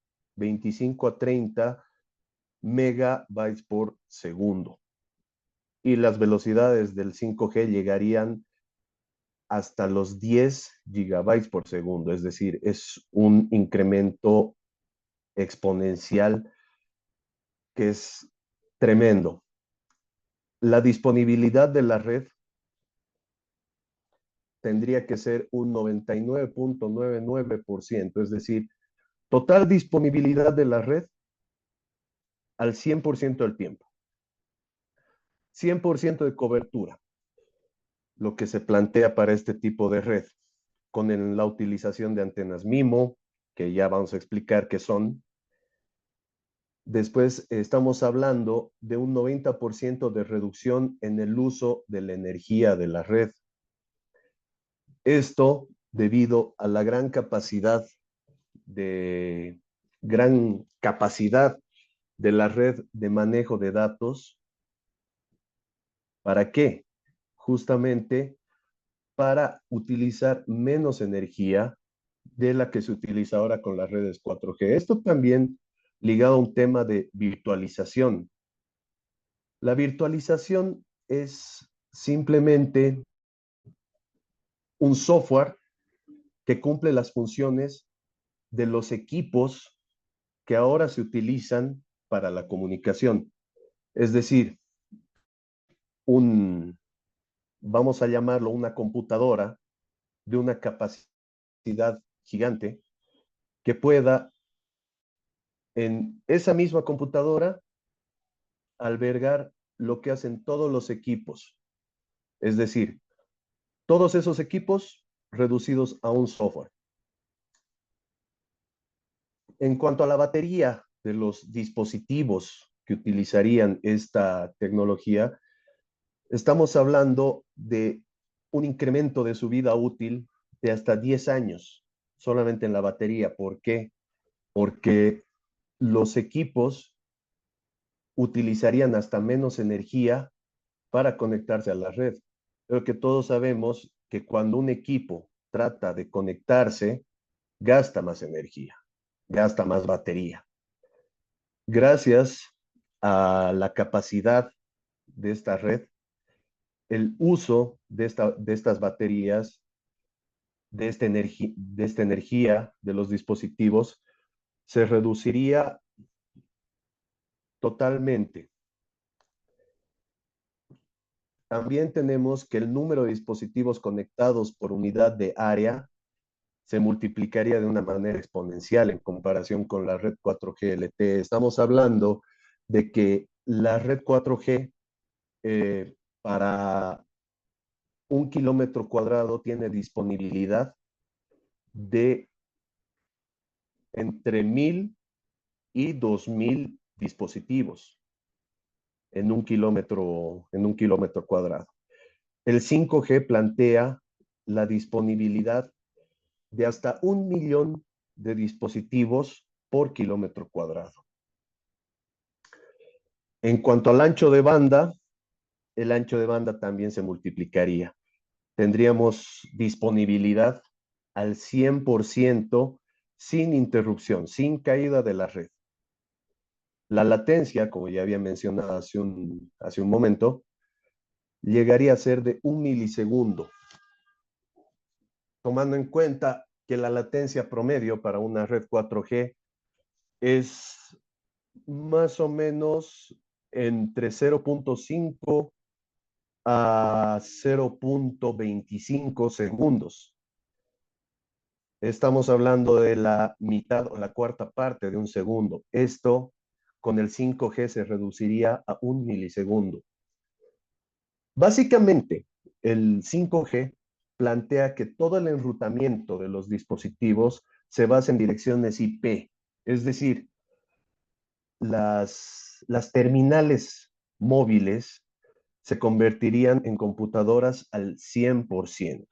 megabytes por segundo. Y las velocidades del 5G llegarían hasta los 10 gigabytes por segundo. Es decir, es un incremento exponencial que es tremendo. La disponibilidad de la red tendría que ser un 99.99%, es decir, total disponibilidad de la red al 100% del tiempo. 100% de cobertura, lo que se plantea para este tipo de red, con la utilización de antenas MIMO, que ya vamos a explicar qué son. Después estamos hablando de un 90% de reducción en el uso de la energía de la red. Esto debido a la gran capacidad de de la red de manejo de datos. ¿Para qué? Justamente para utilizar menos energía de la que se utiliza ahora con las redes 4G. Esto también ligado a un tema de virtualización. La virtualización es simplemente un software que cumple las funciones de los equipos que ahora se utilizan para la comunicación. Es decir, vamos a llamarlo una computadora de una capacidad gigante que pueda en esa misma computadora albergar lo que hacen todos los equipos. Es decir, todos esos equipos reducidos a un software. En cuanto a la batería de los dispositivos que utilizarían esta tecnología, estamos hablando de un incremento de su vida útil de hasta 10 años solamente en la batería. ¿Por qué? Porque los equipos utilizarían hasta menos energía para conectarse a la red. Creo que todos sabemos que cuando un equipo trata de conectarse, gasta más energía, gasta más batería. Gracias a la capacidad de esta red, el uso de estas baterías, de esta energía de los dispositivos, se reduciría totalmente. También tenemos que el número de dispositivos conectados por unidad de área se multiplicaría de una manera exponencial en comparación con la red 4G LTE. Estamos hablando de que la red 4G para 1 kilómetro cuadrado tiene disponibilidad de entre 1000 y 2000 dispositivos en un kilómetro cuadrado. El 5G plantea la disponibilidad de hasta 1 millón de dispositivos por kilómetro cuadrado. En cuanto al ancho de banda, el ancho de banda también se multiplicaría. Tendríamos disponibilidad al 100% sin interrupción, sin caída de la red. La latencia, como ya había mencionado hace un momento, llegaría a ser de 1 milisegundo, tomando en cuenta que la latencia promedio para una red 4G es más o menos entre 0.5 a 0.25 segundos. Estamos hablando de la mitad o la cuarta parte de un segundo. Esto con el 5G se reduciría a 1 milisegundo. Básicamente, el 5G plantea que todo el enrutamiento de los dispositivos se basa en direcciones IP, es decir, las terminales móviles se convertirían en computadoras al 100%.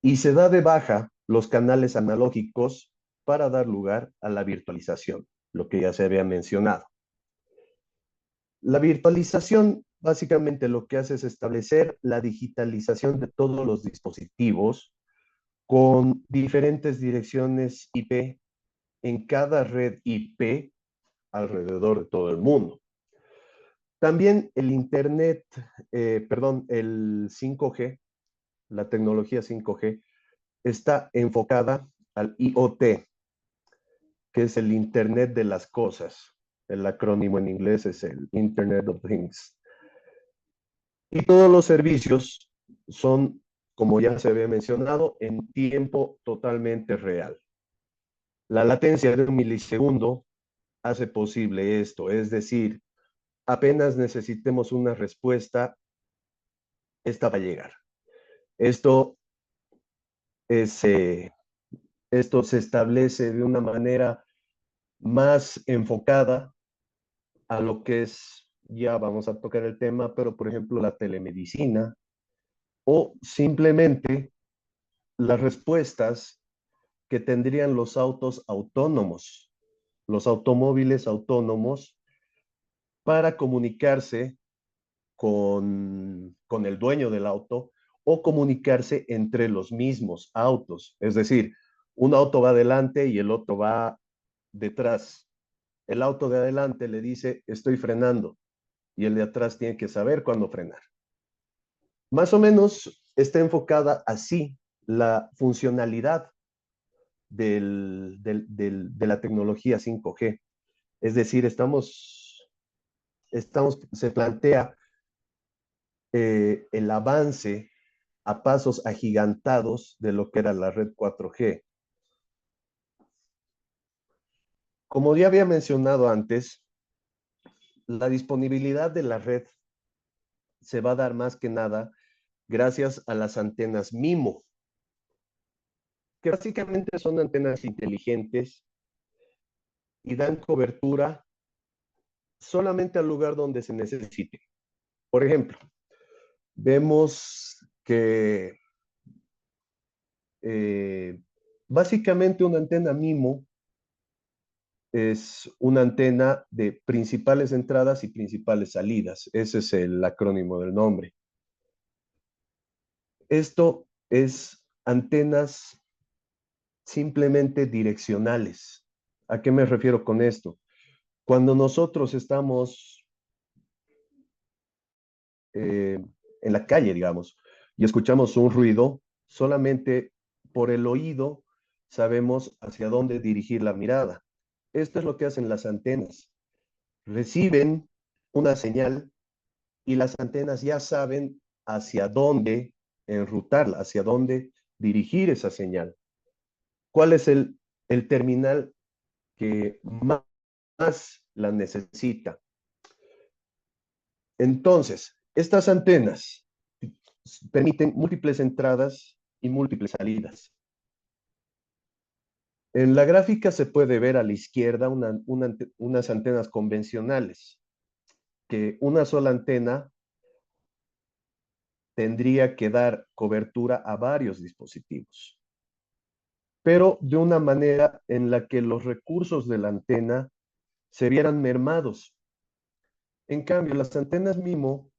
Y se da de baja los canales analógicos para dar lugar a la virtualización, lo que ya se había mencionado. La virtualización básicamente lo que hace es establecer la digitalización de todos los dispositivos con diferentes direcciones IP en cada red IP alrededor de todo el mundo. También el el 5G, la tecnología 5G, está enfocada al IoT, que es el Internet de las cosas. El acrónimo en inglés es el Internet of Things. Y todos los servicios son, como ya se había mencionado, en tiempo totalmente real. La latencia de 1 milisegundo hace posible esto, es decir, apenas necesitemos una respuesta, esta va a llegar. Esto se establece de una manera más enfocada a lo que es, ya vamos a tocar el tema, pero por ejemplo la telemedicina o simplemente las respuestas que tendrían los autos autónomos los automóviles autónomos para comunicarse con el dueño del auto o comunicarse entre los mismos autos. Es decir, un auto va adelante y el otro va detrás. El auto de adelante le dice, estoy frenando, y el de atrás tiene que saber cuándo frenar. Más o menos está enfocada así la funcionalidad de la tecnología 5G. Es decir, se plantea el avance a pasos agigantados de lo que era la red 4G. Como ya había mencionado antes, la disponibilidad de la red se va a dar más que nada gracias a las antenas MIMO, que básicamente son antenas inteligentes y dan cobertura solamente al lugar donde se necesite. Por ejemplo, vemos que básicamente una antena MIMO es una antena de principales entradas y principales salidas. Ese es el acrónimo del nombre. Esto es antenas simplemente direccionales. ¿A qué me refiero con esto? Cuando nosotros estamos en la calle, digamos, y escuchamos un ruido, solamente por el oído sabemos hacia dónde dirigir la mirada. Esto es lo que hacen las antenas. Reciben una señal y las antenas ya saben hacia dónde enrutarla, hacia dónde dirigir esa señal. ¿Cuál es el terminal que más la necesita? Entonces, estas antenas permiten múltiples entradas y múltiples salidas. En la gráfica se puede ver a la izquierda unas antenas convencionales, que una sola antena tendría que dar cobertura a varios dispositivos, pero de una manera en la que los recursos de la antena se vieran mermados. En cambio, las antenas MIMO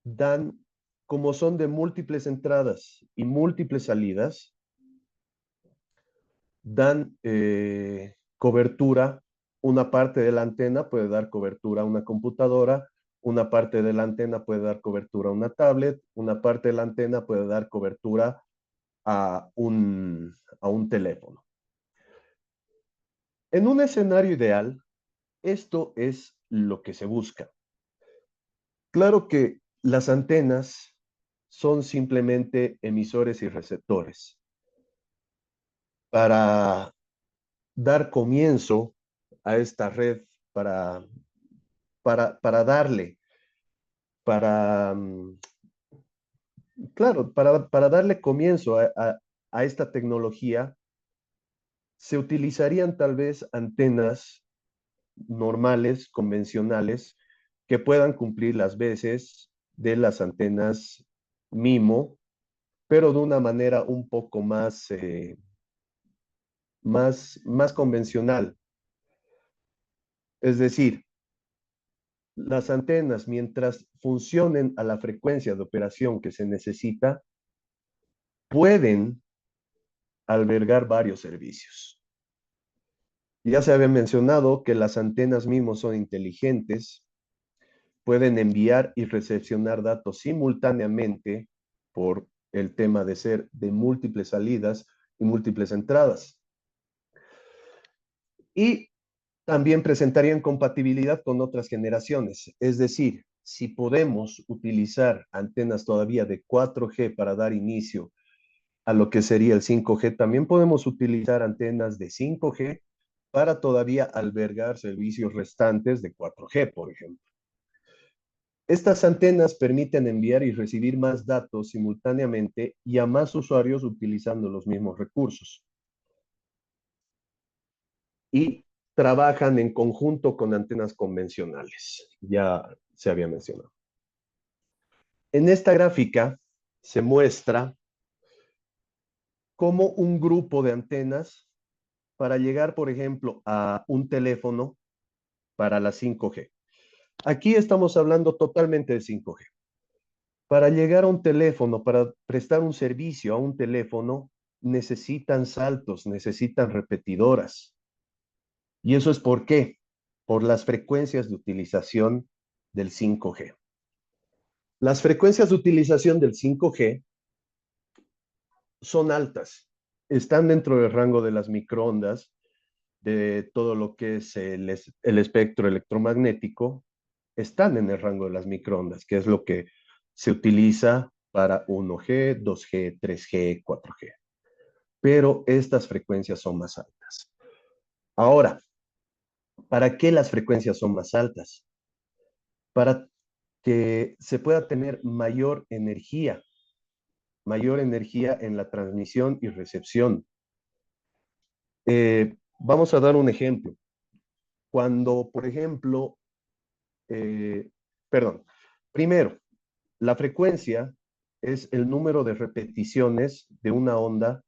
dan, como son de múltiples entradas y múltiples salidas, dan cobertura. Una parte de la antena puede dar cobertura a una computadora, una parte de la antena puede dar cobertura a una tablet, una parte de la antena puede dar cobertura a un teléfono. En un escenario ideal, esto es lo que se busca. Claro que las antenas son simplemente emisores y receptores. Para dar comienzo a esta red, para darle comienzo a esta tecnología, se utilizarían tal vez antenas normales, convencionales, que puedan cumplir las veces de las antenas MIMO, pero de una manera un poco más convencional. Es decir, las antenas, mientras funcionen a la frecuencia de operación que se necesita, pueden albergar varios servicios. Ya se había mencionado que las antenas MIMO son inteligentes, pueden enviar y recepcionar datos simultáneamente por el tema de ser de múltiples salidas y múltiples entradas. Y también presentarían compatibilidad con otras generaciones. Es decir, si podemos utilizar antenas todavía de 4G para dar inicio a lo que sería el 5G, también podemos utilizar antenas de 5G para todavía albergar servicios restantes de 4G, por ejemplo. Estas antenas permiten enviar y recibir más datos simultáneamente y a más usuarios utilizando los mismos recursos. Y trabajan en conjunto con antenas convencionales. Ya se había mencionado. En esta gráfica se muestra cómo un grupo de antenas para llegar, por ejemplo, a un teléfono para la 5G. Aquí estamos hablando totalmente de 5G. Para llegar a un teléfono, para prestar un servicio a un teléfono, necesitan saltos, necesitan repetidoras. ¿Y eso es por qué? Por las frecuencias de utilización del 5G. Las frecuencias de utilización del 5G son altas, están dentro del rango de las microondas, de todo lo que es el espectro electromagnético, están en el rango de las microondas, que es lo que se utiliza para 1G, 2G, 3G, 4G. Pero estas frecuencias son más altas. Ahora, ¿para qué las frecuencias son más altas? Para que se pueda tener mayor energía en la transmisión y recepción. Vamos a dar un ejemplo. Cuando, por ejemplo, primero, la frecuencia es el número de repeticiones de una onda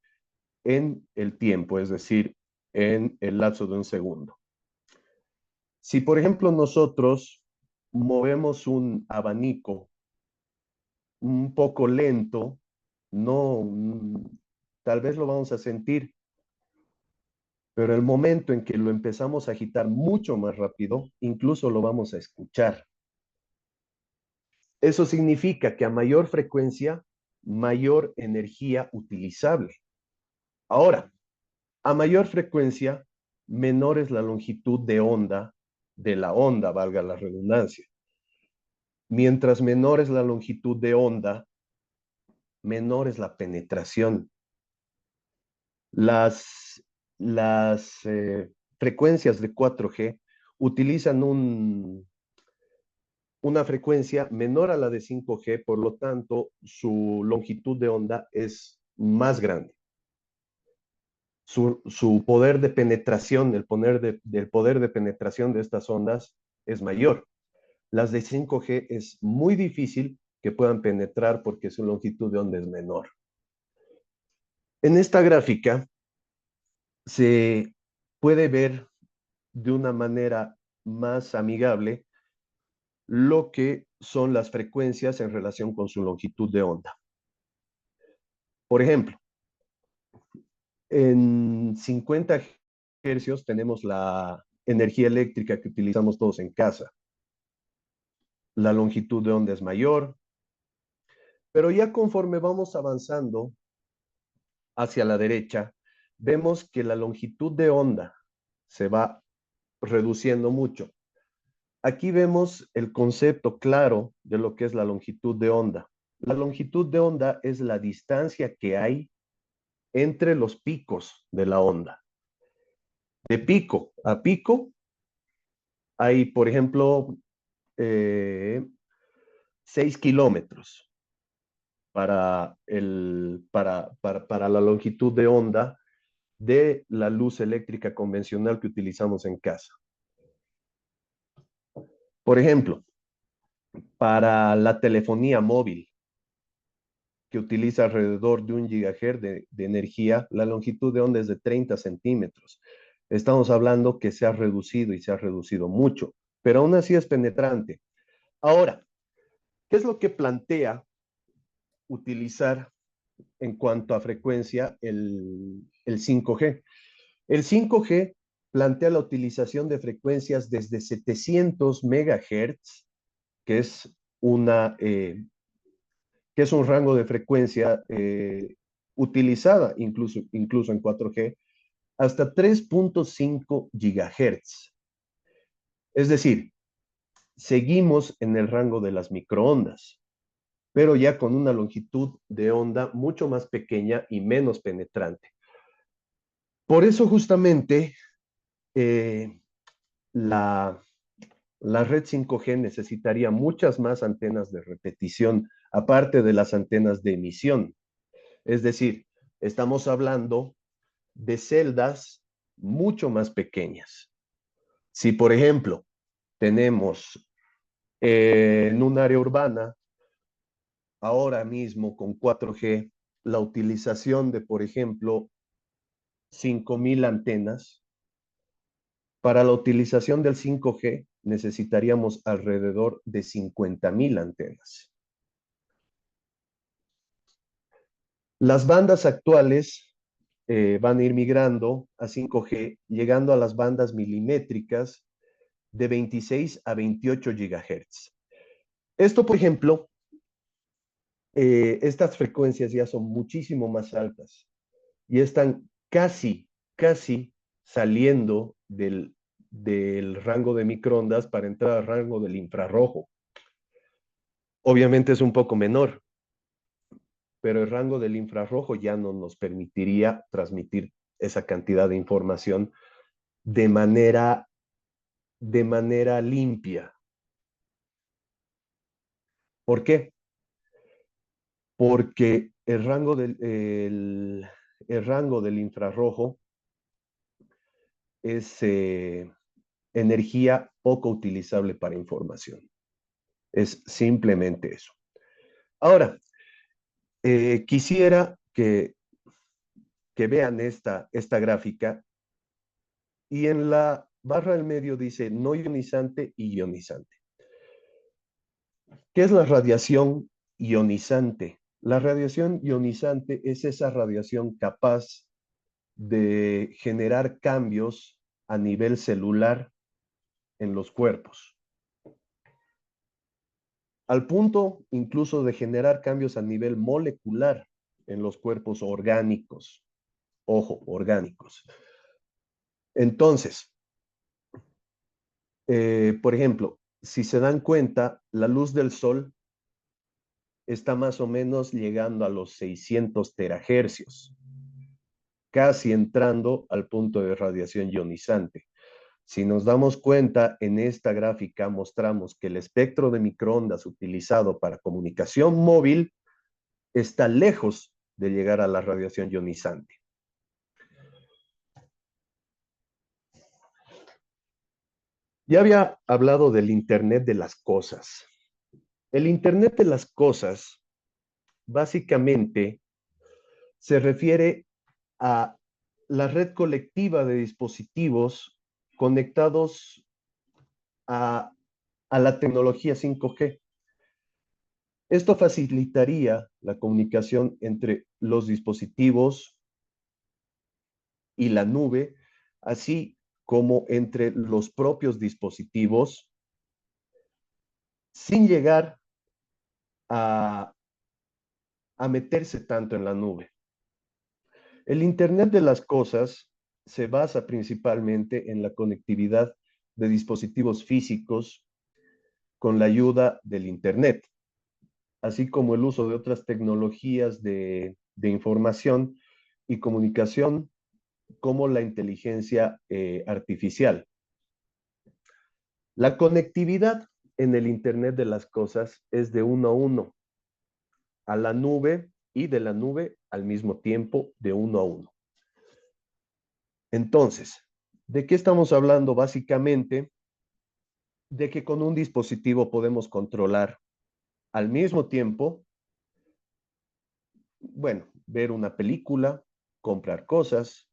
en el tiempo, es decir, en el lapso de un segundo. Si, por ejemplo, nosotros movemos un abanico un poco lento, tal vez lo vamos a sentir, pero el momento en que lo empezamos a agitar mucho más rápido, incluso lo vamos a escuchar. Eso significa que a mayor frecuencia, mayor energía utilizable. Ahora, a mayor frecuencia, menor es la longitud de onda de la onda, valga la redundancia. Mientras menor es la longitud de onda, menor es la penetración. Las frecuencias de 4G utilizan una frecuencia menor a la de 5G, por lo tanto, su longitud de onda es más grande. Su poder de penetración, el poder de penetración de estas ondas es mayor. Las de 5G es muy difícil que puedan penetrar porque su longitud de onda es menor. En esta gráfica se puede ver de una manera más amigable lo que son las frecuencias en relación con su longitud de onda. Por ejemplo, en 50 hercios tenemos la energía eléctrica que utilizamos todos en casa. La longitud de onda es mayor, pero ya conforme vamos avanzando hacia la derecha, vemos que la longitud de onda se va reduciendo mucho. Aquí vemos el concepto claro de lo que es la longitud de onda. La longitud de onda es la distancia que hay entre los picos de la onda. De pico a pico hay, por ejemplo, 6 kilómetros para la longitud de onda de la luz eléctrica convencional que utilizamos en casa. Por ejemplo, para la telefonía móvil, que utiliza alrededor de 1 gigahertz de energía, la longitud de onda es de 30 centímetros. Estamos hablando que se ha reducido y se ha reducido mucho, pero aún así es penetrante. Ahora, ¿qué es lo que plantea utilizar en cuanto a frecuencia el 5G? El 5G plantea la utilización de frecuencias desde 700 megahertz, que es un rango de frecuencia utilizada incluso en 4G, hasta 3.5 gigahertz. Es decir, seguimos en el rango de las microondas, pero ya con una longitud de onda mucho más pequeña y menos penetrante. Por eso justamente la red 5G necesitaría muchas más antenas de repetición, aparte de las antenas de emisión. Es decir, estamos hablando de celdas mucho más pequeñas. Si, por ejemplo, tenemos en un área urbana, ahora mismo con 4G, la utilización de, por ejemplo, 5.000 antenas. Para la utilización del 5G necesitaríamos alrededor de 50.000 antenas. Las bandas actuales van a ir migrando a 5G, llegando a las bandas milimétricas de 26 a 28 GHz. Esto, por ejemplo, estas frecuencias ya son muchísimo más altas y están casi saliendo del rango de microondas para entrar al rango del infrarrojo. Obviamente es un poco menor, pero el rango del infrarrojo ya no nos permitiría transmitir esa cantidad de información de manera limpia. ¿Por qué? Porque el rango del infrarrojo es energía poco utilizable para información. Es simplemente eso. Ahora, quisiera que vean esta gráfica y en la barra del medio dice no ionizante y ionizante. ¿Qué es la radiación ionizante? La radiación ionizante es esa radiación capaz de generar cambios a nivel celular en los cuerpos. Al punto incluso de generar cambios a nivel molecular en los cuerpos orgánicos. Ojo, orgánicos. Entonces, por ejemplo, si se dan cuenta, la luz del sol está más o menos llegando a los 600 terahercios, casi entrando al punto de radiación ionizante. Si nos damos cuenta, en esta gráfica mostramos que el espectro de microondas utilizado para comunicación móvil está lejos de llegar a la radiación ionizante. Ya había hablado del Internet de las cosas. El Internet de las cosas básicamente se refiere a la red colectiva de dispositivos conectados a la tecnología 5G. Esto facilitaría la comunicación entre los dispositivos y la nube, así como entre los propios dispositivos, sin llegar a meterse tanto en la nube. El Internet de las cosas se basa principalmente en la conectividad de dispositivos físicos con la ayuda del Internet, así como el uso de otras tecnologías de información y comunicación como la inteligencia artificial. La conectividad en el Internet de las cosas es de 1 a 1, a la nube y de la nube al mismo tiempo de 1 a 1. Entonces, ¿de qué estamos hablando? Básicamente, de que con un dispositivo podemos controlar al mismo tiempo, bueno, ver una película, comprar cosas,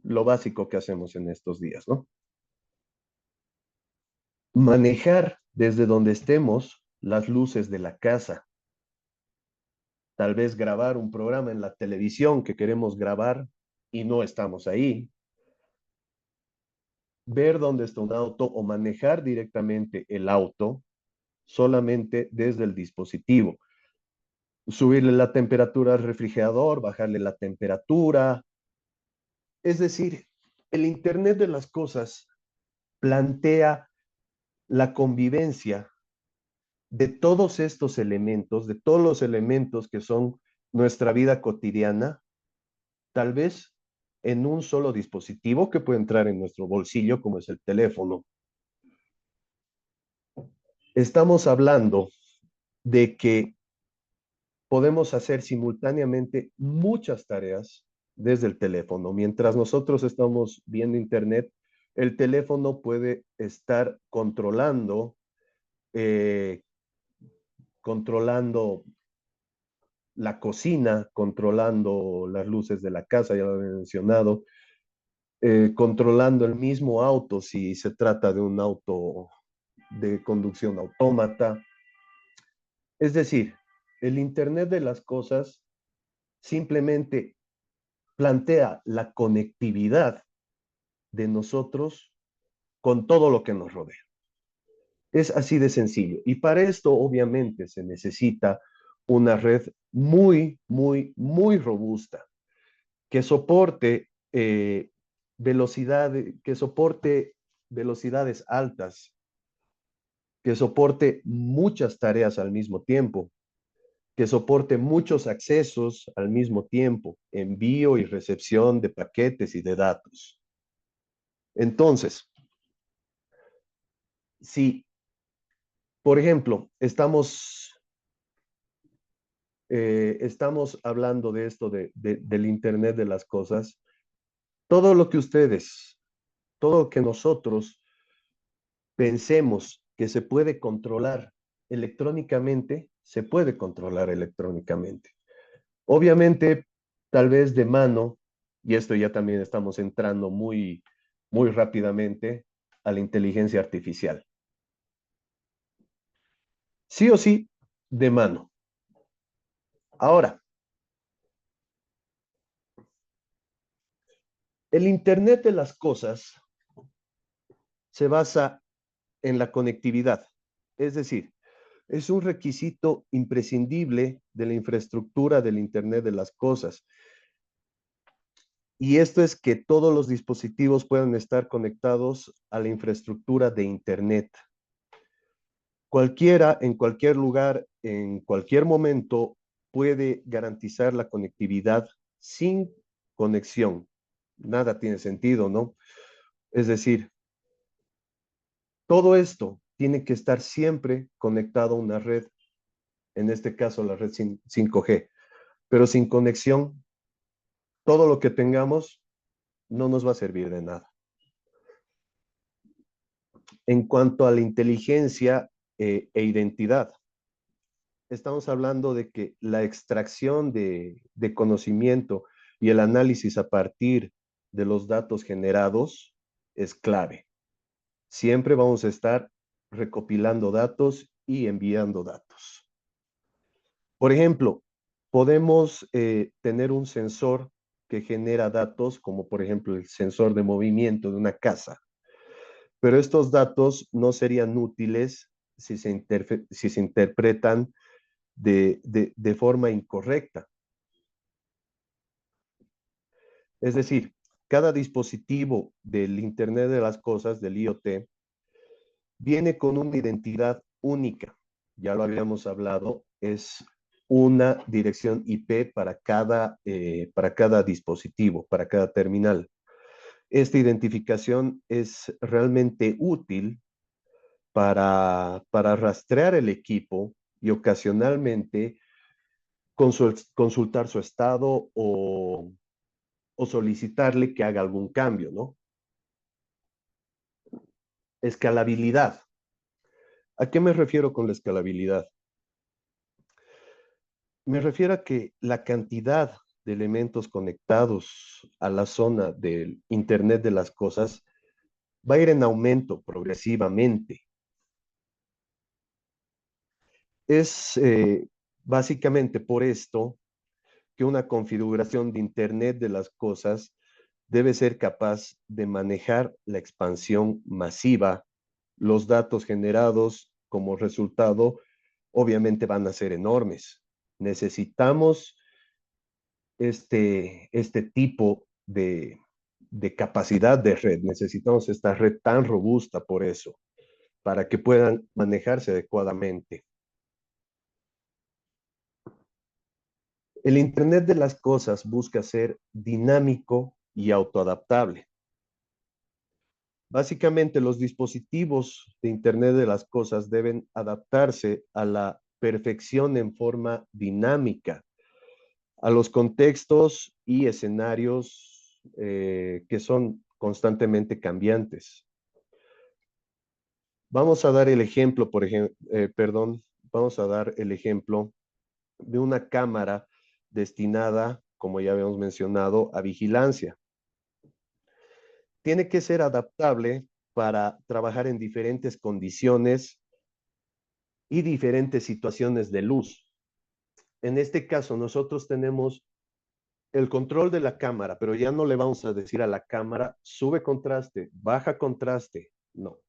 lo básico que hacemos en estos días, ¿no? Manejar desde donde estemos las luces de la casa. Tal vez grabar un programa en la televisión que queremos grabar y no estamos ahí. Ver dónde está un auto o manejar directamente el auto solamente desde el dispositivo. Subirle la temperatura al refrigerador, bajarle la temperatura. Es decir, el Internet de las cosas plantea la convivencia de todos estos elementos, de todos los elementos que son nuestra vida cotidiana, tal vez en un solo dispositivo que puede entrar en nuestro bolsillo, como es el teléfono. Estamos hablando de que podemos hacer simultáneamente muchas tareas desde el teléfono. Mientras nosotros estamos viendo Internet, el teléfono puede estar controlando la cocina, controlando las luces de la casa, ya lo he mencionado, controlando el mismo auto si se trata de un auto de conducción autómata. Es decir, el Internet de las cosas simplemente plantea la conectividad de nosotros con todo lo que nos rodea. Es así de sencillo. Y para esto, obviamente, se necesita una red muy, muy, muy robusta que soporte que soporte velocidades altas, que soporte muchas tareas al mismo tiempo, que soporte muchos accesos al mismo tiempo, envío y recepción de paquetes y de datos. Entonces, si, por ejemplo, estamos hablando de esto del Internet de las cosas, todo lo que ustedes, todo lo que nosotros pensemos que se puede controlar electrónicamente, se puede controlar electrónicamente. Obviamente, tal vez de mano, y esto ya también estamos entrando muy, muy rápidamente a la inteligencia artificial. Sí o sí, de mano. Ahora, el Internet de las cosas se basa en la conectividad, es decir, es un requisito imprescindible de la infraestructura del Internet de las cosas. Y esto es que todos los dispositivos puedan estar conectados a la infraestructura de Internet. Cualquiera, en cualquier lugar, en cualquier momento, puede garantizar la conectividad sin conexión. Nada tiene sentido, ¿no? Es decir, todo esto tiene que estar siempre conectado a una red, en este caso la red 5G, pero sin conexión, todo lo que tengamos no nos va a servir de nada. En cuanto a la inteligencia e identidad, estamos hablando de que la extracción de conocimiento y el análisis a partir de los datos generados es clave. Siempre vamos a estar recopilando datos y enviando datos. Por ejemplo, podemos tener un sensor que genera datos, como por ejemplo el sensor de movimiento de una casa, pero estos datos no serían útiles si se interpretan de forma incorrecta. Es decir, cada dispositivo del Internet de las cosas, del IoT, viene con una identidad única. Ya lo habíamos hablado, es una dirección IP para cada dispositivo, para cada terminal. Esta identificación es realmente útil para rastrear el equipo y ocasionalmente consultar su estado o solicitarle que haga algún cambio, ¿no? Escalabilidad. ¿A qué me refiero con la escalabilidad? Me refiero a que la cantidad de elementos conectados a la zona del Internet de las cosas va a ir en aumento progresivamente. Es básicamente por esto que una configuración de Internet de las cosas debe ser capaz de manejar la expansión masiva. Los datos generados como resultado obviamente van a ser enormes. Necesitamos este tipo de capacidad de red. Necesitamos esta red tan robusta por eso, para que puedan manejarse adecuadamente. El Internet de las cosas busca ser dinámico y autoadaptable. Básicamente, los dispositivos de Internet de las cosas deben adaptarse a la perfección en forma dinámica, a los contextos y escenarios que son constantemente cambiantes. Vamos a dar el ejemplo, vamos a dar el ejemplo de una cámara destinada, como ya habíamos mencionado, a vigilancia. tiene que ser adaptable para trabajar en diferentes condiciones y diferentes situaciones de luz. En este caso, nosotros tenemos el control de la cámara, pero ya no le vamos a decir a la cámara, sube contraste, baja contraste. No,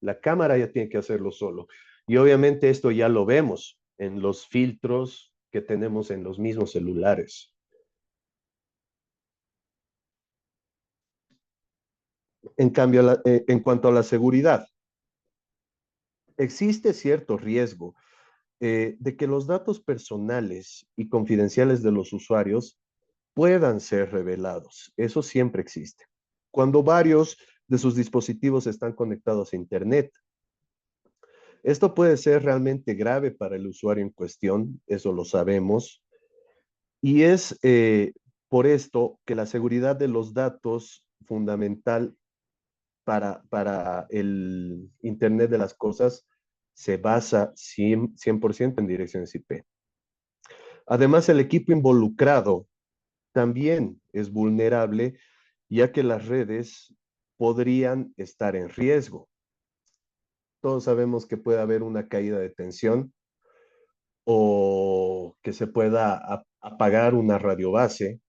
la cámara ya tiene que hacerlo solo. Y obviamente esto ya lo vemos en los filtros que tenemos en los mismos celulares. En cambio, en cuanto a la seguridad, existe cierto riesgo de que los datos personales y confidenciales de los usuarios puedan ser revelados. Eso siempre existe. Cuando varios de sus dispositivos están conectados a Internet, esto puede ser realmente grave para el usuario en cuestión, eso lo sabemos, y es por esto que la seguridad de los datos fundamental para el Internet de las cosas se basa 100% en direcciones IP. Además, el equipo involucrado también es vulnerable, ya que las redes podrían estar en riesgo. Todos sabemos que puede haber una caída de tensión o que se pueda apagar una radiobase,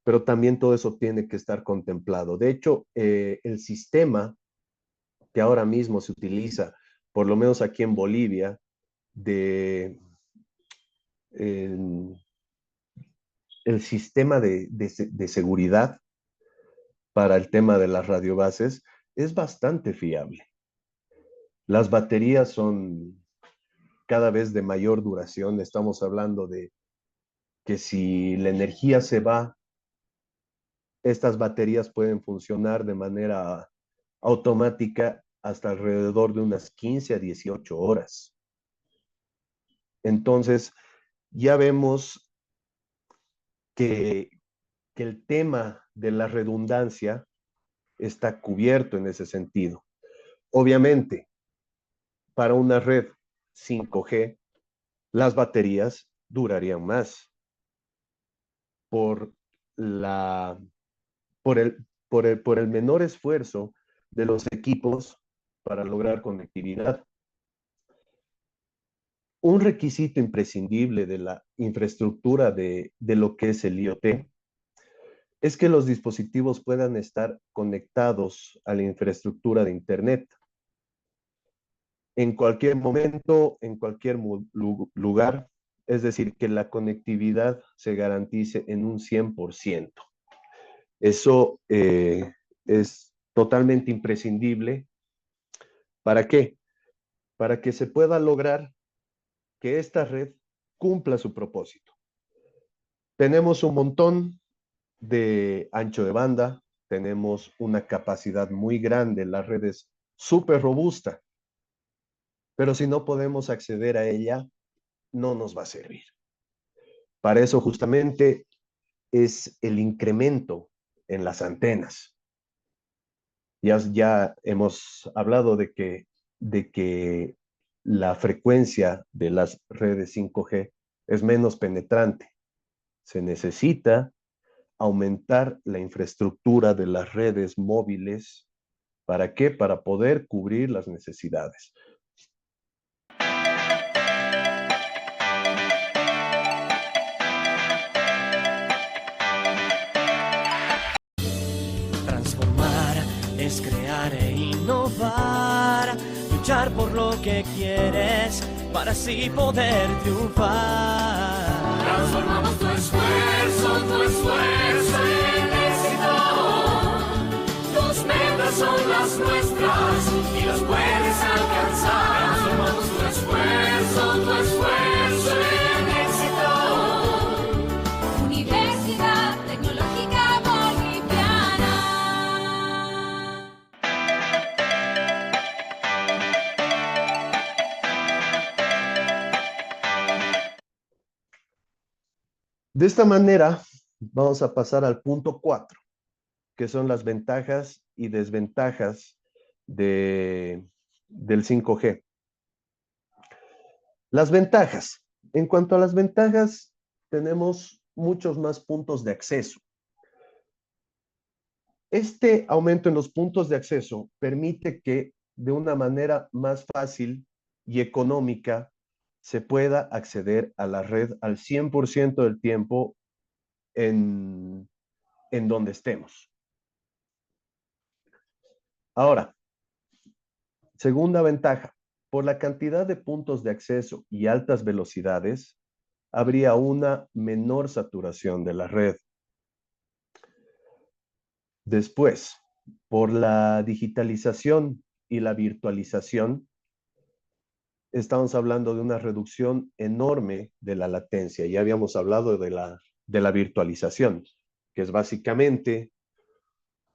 pero también todo eso tiene que estar contemplado. De hecho, el sistema que ahora mismo se utiliza, por lo menos aquí en Bolivia, el sistema de seguridad para el tema de las radiobases es bastante fiable. Las baterías son cada vez de mayor duración. Estamos hablando de que si la energía se va, estas baterías pueden funcionar de manera automática hasta alrededor de unas 15 a 18 horas. Entonces, ya vemos que el tema de la redundancia está cubierto en ese sentido. Obviamente, para una red 5G, las baterías durarían más por el menor esfuerzo de los equipos para lograr conectividad. Un requisito imprescindible de la infraestructura de lo que es el IoT es que los dispositivos puedan estar conectados a la infraestructura de Internet en cualquier momento, en cualquier lugar, es decir, que la conectividad se garantice en un 100%. Eso es totalmente imprescindible. ¿Para qué? Para que se pueda lograr que esta red cumpla su propósito. Tenemos un montón de ancho de banda, tenemos una capacidad muy grande, la red es súper robusta, pero si no podemos acceder a ella, no nos va a servir. Para eso justamente es el incremento en las antenas. Ya hemos hablado de que la frecuencia de las redes 5G es menos penetrante. Se necesita aumentar la infraestructura de las redes móviles. ¿Para qué? Para poder cubrir las necesidades. Transformar es crear e innovar, luchar por lo que quieres para así poder triunfar. Transformamos tu esfuerzo en éxito. Tus metas son las nuestras y las puedes alcanzar. Transformamos tu esfuerzo en éxito. Universidad Tecnológica Boliviana. De esta manera, vamos a pasar al punto 4, que son las ventajas y desventajas del 5G. Las ventajas. En cuanto a las ventajas, tenemos muchos más puntos de acceso. Este aumento en los puntos de acceso permite que de una manera más fácil y económica se pueda acceder a la red al 100% del tiempo en donde estemos. Ahora, segunda ventaja, por la cantidad de puntos de acceso y altas velocidades, habría una menor saturación de la red. Después, por la digitalización y la virtualización, estamos hablando de una reducción enorme de la latencia. Ya habíamos hablado de la virtualización, que es básicamente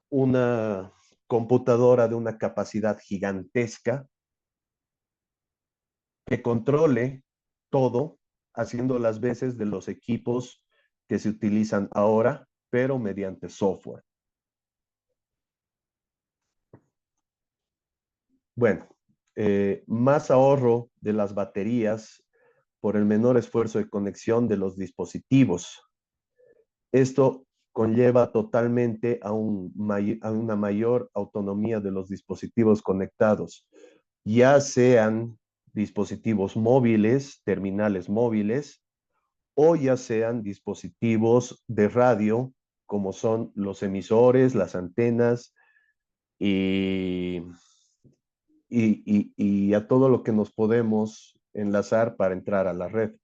una computadora de una capacidad gigantesca que controle todo, haciendo las veces de los equipos que se utilizan ahora, pero mediante software. Bueno, más ahorro de las baterías por el menor esfuerzo de conexión de los dispositivos. Esto conlleva totalmente a una mayor autonomía de los dispositivos conectados, ya sean dispositivos móviles, terminales móviles, o ya sean dispositivos de radio, como son los emisores, las antenas y a todo lo que nos podemos enlazar para entrar a la red.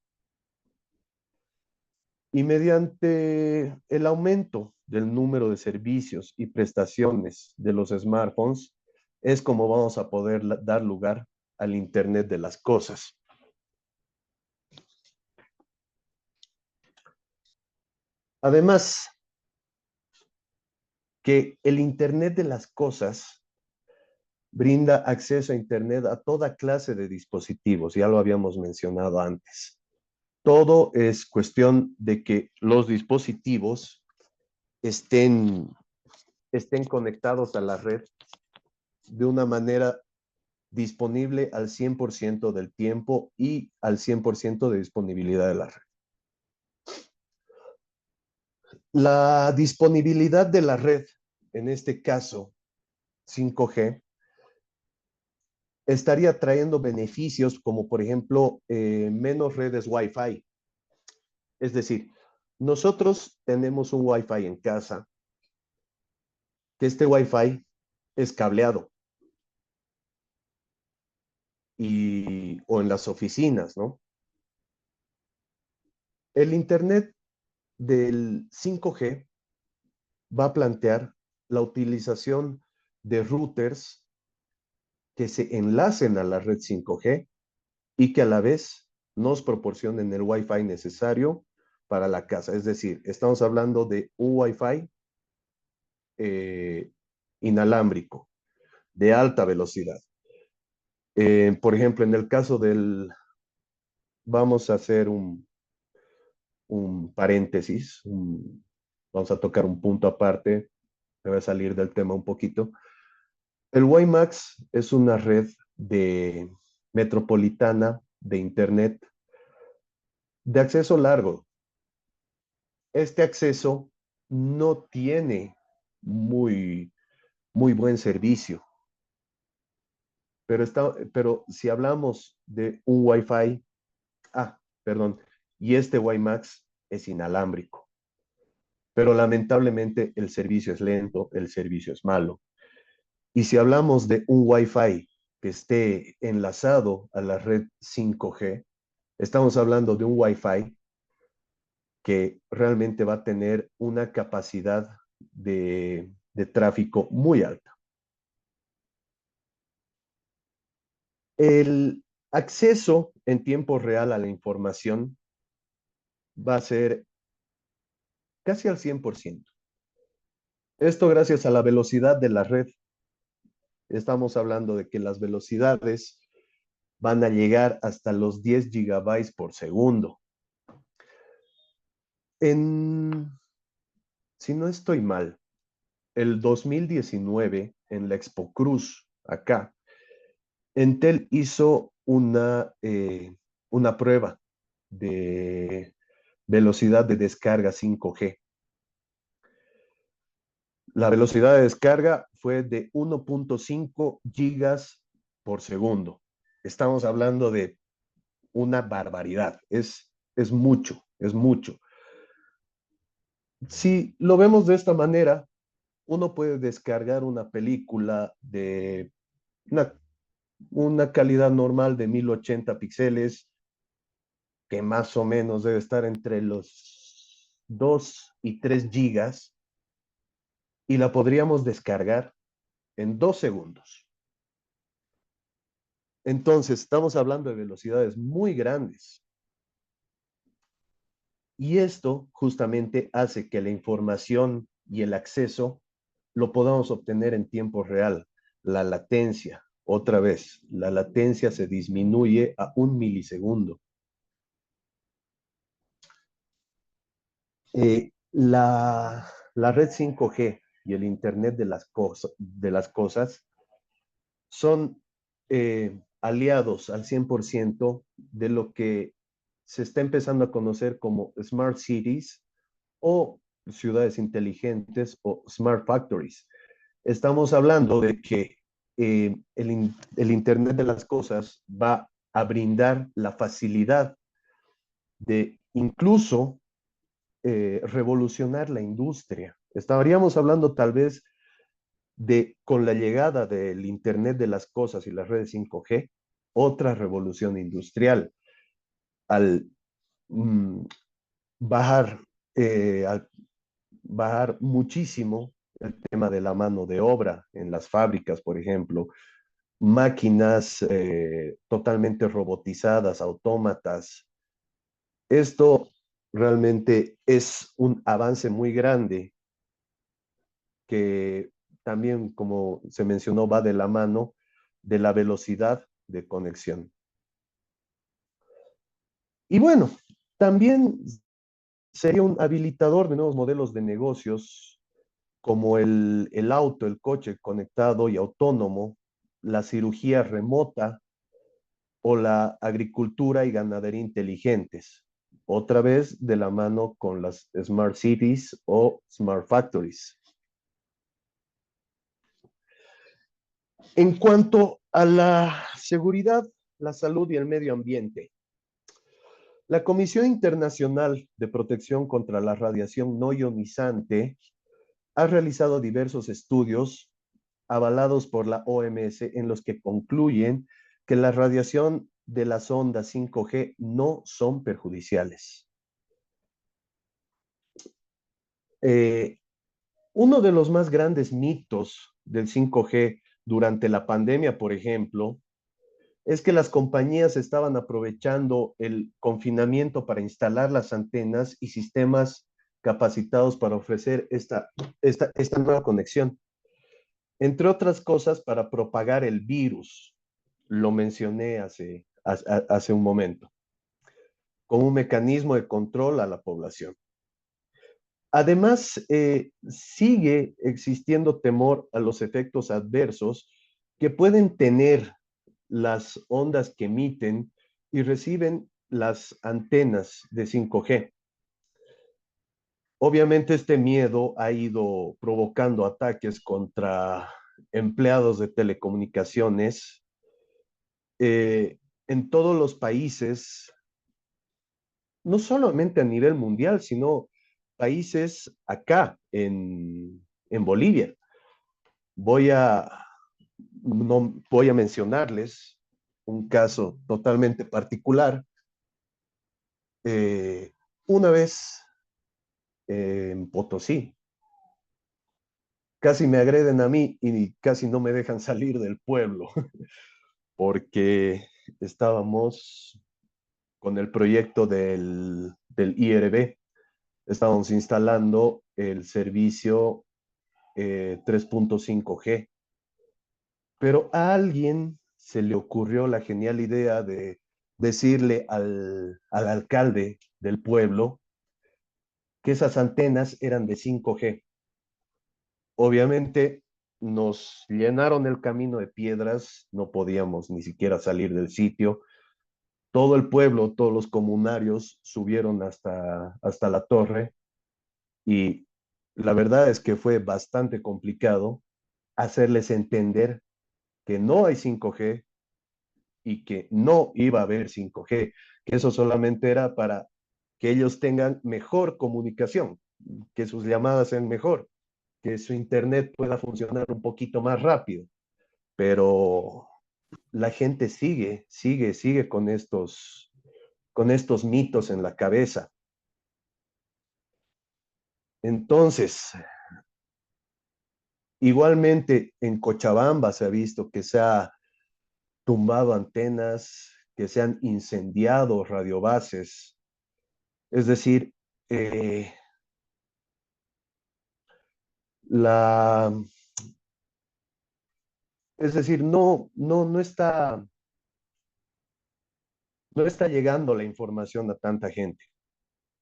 Y mediante el aumento del número de servicios y prestaciones de los smartphones, es como vamos a poder dar lugar al Internet de las cosas. Además, que el Internet de las cosas brinda acceso a Internet a toda clase de dispositivos, ya lo habíamos mencionado antes. Todo es cuestión de que los dispositivos estén conectados a la red de una manera disponible al 100% del tiempo y al 100% de disponibilidad de la red. La disponibilidad de la red, en este caso 5G, estaría trayendo beneficios como, por ejemplo, menos redes Wi-Fi. Es decir, nosotros tenemos un Wi-Fi en casa, que este Wi-Fi es cableado. O en las oficinas, ¿no? El Internet del 5G va a plantear la utilización de routers que se enlacen a la red 5G y que a la vez nos proporcionen el Wi-Fi necesario para la casa. Es decir, estamos hablando de un Wi-Fi inalámbrico, de alta velocidad. Por ejemplo, en el caso vamos a hacer un paréntesis, vamos a tocar un punto aparte, me voy a salir del tema un poquito. El WiMAX es una red metropolitana de Internet de acceso largo. Este acceso no tiene muy buen servicio. Pero si hablamos de un Wi-Fi, y este WiMAX es inalámbrico. Pero lamentablemente el servicio es lento, el servicio es malo. Y si hablamos de un Wi-Fi que esté enlazado a la red 5G, estamos hablando de un Wi-Fi que realmente va a tener una capacidad de tráfico muy alta. El acceso en tiempo real a la información va a ser casi al 100%. Esto gracias a la velocidad de la red. Estamos hablando de que las velocidades van a llegar hasta los 10 gigabytes por segundo. Si no estoy mal, el 2019, en la Expo Cruz, acá, Entel hizo una prueba de velocidad de descarga 5G. La velocidad de descarga fue de 1.5 gigas por segundo. Estamos hablando de una barbaridad. Es mucho, es mucho. Si lo vemos de esta manera, uno puede descargar una película de una calidad normal de 1080 píxeles, que más o menos debe estar entre los 2 y 3 gigas, y la podríamos descargar en 2 segundos. Entonces, estamos hablando de velocidades muy grandes. Y esto justamente hace que la información y el acceso lo podamos obtener en tiempo real. La latencia, otra vez, la latencia se disminuye a 1 milisegundo. La red 5G y el Internet de las cosas son aliados al 100% de lo que se está empezando a conocer como Smart Cities o ciudades inteligentes o Smart Factories. Estamos hablando de que el Internet de las cosas va a brindar la facilidad de incluso revolucionar la industria. Estaríamos hablando tal vez de, con la llegada del Internet de las cosas y las redes 5G, otra revolución industrial. Al bajar muchísimo el tema de la mano de obra en las fábricas, por ejemplo, máquinas totalmente robotizadas, autómatas. Esto realmente es un avance muy grande que también, como se mencionó, va de la mano de la velocidad de conexión. Y bueno, también sería un habilitador de nuevos modelos de negocios como el auto, el coche conectado y autónomo, la cirugía remota o la agricultura y ganadería inteligentes. Otra vez de la mano con las Smart Cities o Smart Factories. En cuanto a la seguridad, la salud y el medio ambiente, la Comisión Internacional de Protección contra la Radiación No Ionizante ha realizado diversos estudios avalados por la OMS en los que concluyen que la radiación de las ondas 5G no son perjudiciales. Uno de los más grandes mitos del 5G durante la pandemia, por ejemplo, es que las compañías estaban aprovechando el confinamiento para instalar las antenas y sistemas capacitados para ofrecer esta nueva conexión. Entre otras cosas, para propagar el virus, lo mencioné hace un momento, como un mecanismo de control a la población. Además, sigue existiendo temor a los efectos adversos que pueden tener las ondas que emiten y reciben las antenas de 5G. Obviamente este miedo ha ido provocando ataques contra empleados de telecomunicaciones en todos los países, no solamente a nivel mundial, sino países acá en Bolivia. Voy a mencionarles un caso totalmente particular. Una vez en Potosí, casi me agreden a mí y casi no me dejan salir del pueblo porque estábamos con el proyecto del IRB. Estábamos instalando el servicio 3.5G. Pero a alguien se le ocurrió la genial idea de decirle al alcalde del pueblo que esas antenas eran de 5G. Obviamente nos llenaron el camino de piedras, no podíamos ni siquiera salir del sitio. Todo el pueblo, todos los comunarios subieron hasta la torre y La verdad es que fue bastante complicado hacerles entender que no hay 5G y que no iba a haber 5G, que eso solamente era para que ellos tengan mejor comunicación, que sus llamadas sean mejor, que su internet pueda funcionar un poquito más rápido. Pero la gente sigue con estos mitos en la cabeza. Entonces, igualmente en Cochabamba se ha visto que se ha tumbado antenas, que se han incendiado radiobases. Es decir, la, es decir, no está llegando la información a tanta gente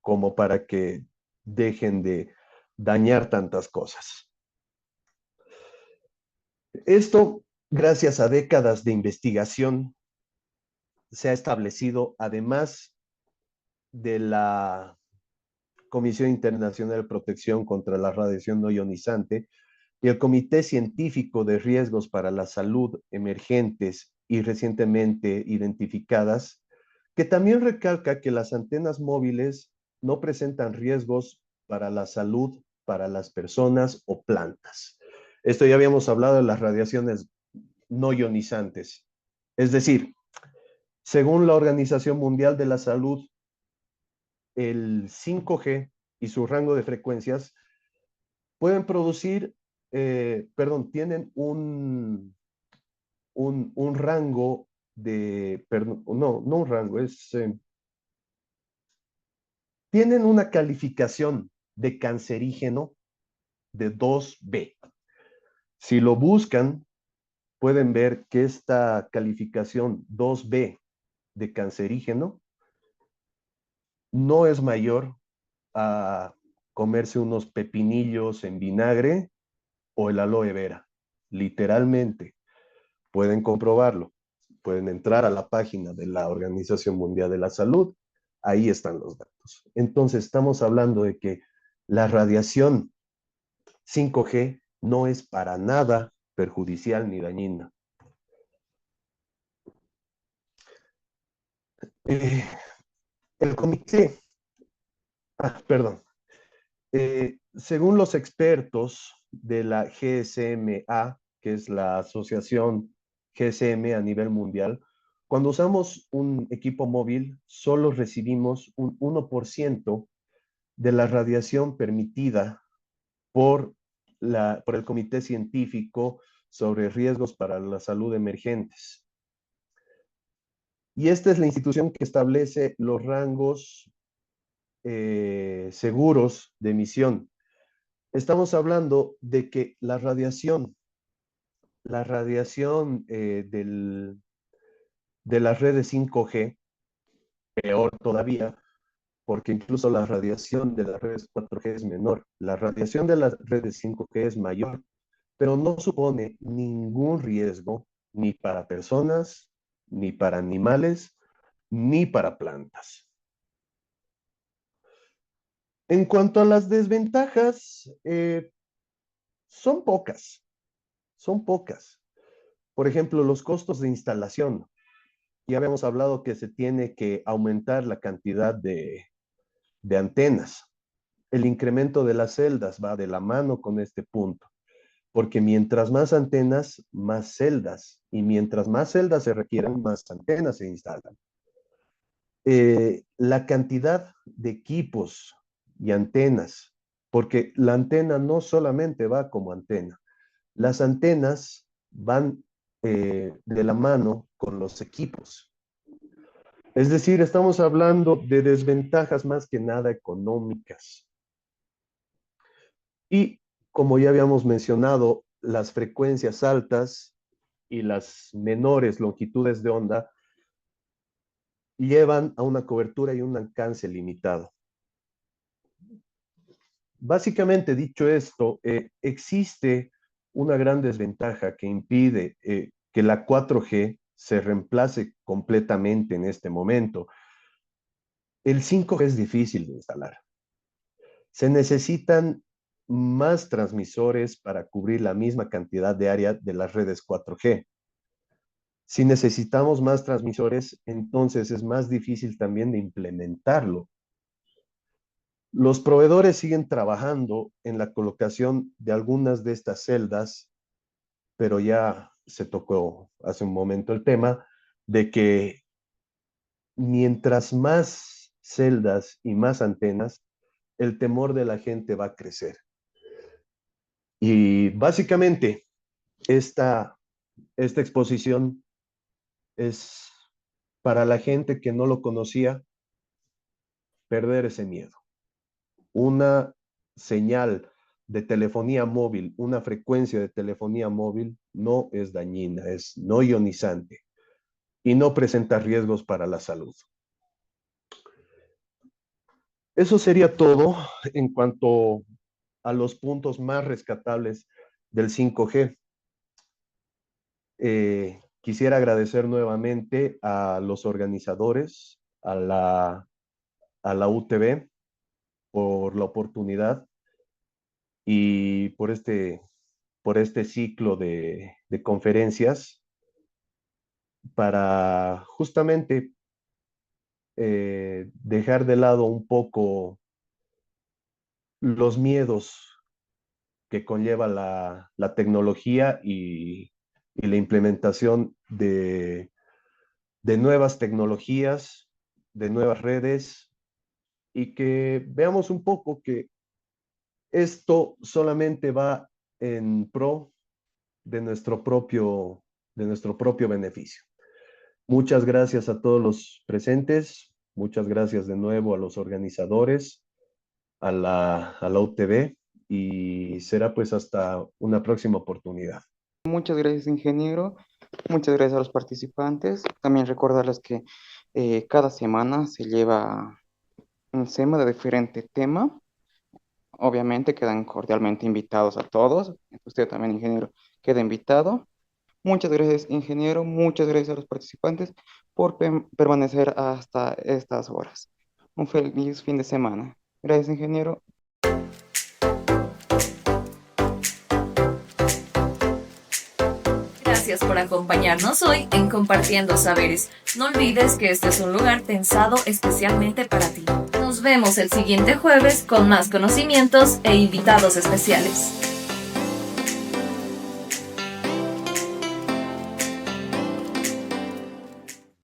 como para que dejen de dañar tantas cosas. Esto, gracias a décadas de investigación, se ha establecido, además de la Comisión Internacional de Protección contra la Radiación No Ionizante y el Comité Científico de Riesgos para la Salud Emergentes y recientemente identificadas, que también recalca que las antenas móviles no presentan riesgos para la salud, para las personas o plantas. Esto ya habíamos hablado de las radiaciones no ionizantes. Es decir, según la Organización Mundial de la Salud, el 5G y su rango de frecuencias pueden producir, tienen un rango de, no un rango, tienen una calificación de cancerígeno de 2B. Si lo buscan, pueden ver que esta calificación 2B de cancerígeno no es mayor a comerse unos pepinillos en vinagre o el aloe vera. Literalmente, pueden comprobarlo. Pueden entrar a la página de la Organización Mundial de la Salud. Ahí están los datos. Entonces, estamos hablando de que la radiación 5G no es para nada perjudicial ni dañina. El comité, según los expertos de la GSMA, que es la asociación GSM a nivel mundial, cuando usamos un equipo móvil, solo recibimos un 1% de la radiación permitida por el Comité Científico sobre Riesgos para la Salud Emergentes. Y esta es la institución que establece los rangos seguros de emisión. Estamos hablando de que la radiación de las redes 5G, peor todavía, porque incluso la radiación de las redes 4G es menor. La radiación de las redes 5G es mayor, pero no supone ningún riesgo ni para personas, ni para animales, ni para plantas. En cuanto a las desventajas, son pocas. Por ejemplo, los costos de instalación. Ya habíamos hablado que se tiene que aumentar la cantidad de antenas. El incremento de las celdas va de la mano con este punto, porque mientras más antenas, más celdas, y mientras más celdas se requieran, más antenas se instalan. La cantidad de equipos y antenas, porque la antena no solamente va como antena, las antenas van de la mano con los equipos. Es decir, estamos hablando de desventajas más que nada económicas. Y como ya habíamos mencionado, las frecuencias altas y las menores longitudes de onda llevan a una cobertura y un alcance limitado. Básicamente, dicho esto, existe una gran desventaja que impide que la 4G se reemplace completamente en este momento. El 5G es difícil de instalar. Se necesitan más transmisores para cubrir la misma cantidad de área de las redes 4G. Si necesitamos más transmisores, entonces es más difícil también de implementarlo. Los proveedores siguen trabajando en la colocación de algunas de estas celdas, pero ya se tocó hace un momento el tema de que mientras más celdas y más antenas, el temor de la gente va a crecer. Y básicamente, esta exposición es para la gente que no lo conocía, perder ese miedo. Una señal de telefonía móvil, una frecuencia de telefonía móvil no es dañina, es no ionizante y no presenta riesgos para la salud. Eso sería todo en cuanto a los puntos más rescatables del 5G. Quisiera agradecer nuevamente a los organizadores, a la UTV, por la oportunidad y por este ciclo de conferencias para justamente dejar de lado un poco los miedos que conlleva la tecnología y la implementación de nuevas tecnologías, de nuevas redes, y que veamos un poco que esto solamente va en pro de nuestro propio beneficio. Muchas gracias a todos los presentes, muchas gracias de nuevo a los organizadores, a la UTV, y será pues hasta una próxima oportunidad. Muchas gracias, ingeniero. Muchas gracias a los participantes. También recordarles que cada semana se lleva un tema de diferente tema. Obviamente quedan cordialmente invitados a todos. Usted también, ingeniero, queda invitado. Muchas gracias, ingeniero. Muchas gracias a los participantes por permanecer hasta estas horas. Un feliz fin de semana. Gracias, ingeniero. Gracias por acompañarnos hoy en Compartiendo Saberes. No olvides que este es un lugar pensado especialmente para ti. Nos vemos el siguiente jueves con más conocimientos e invitados especiales.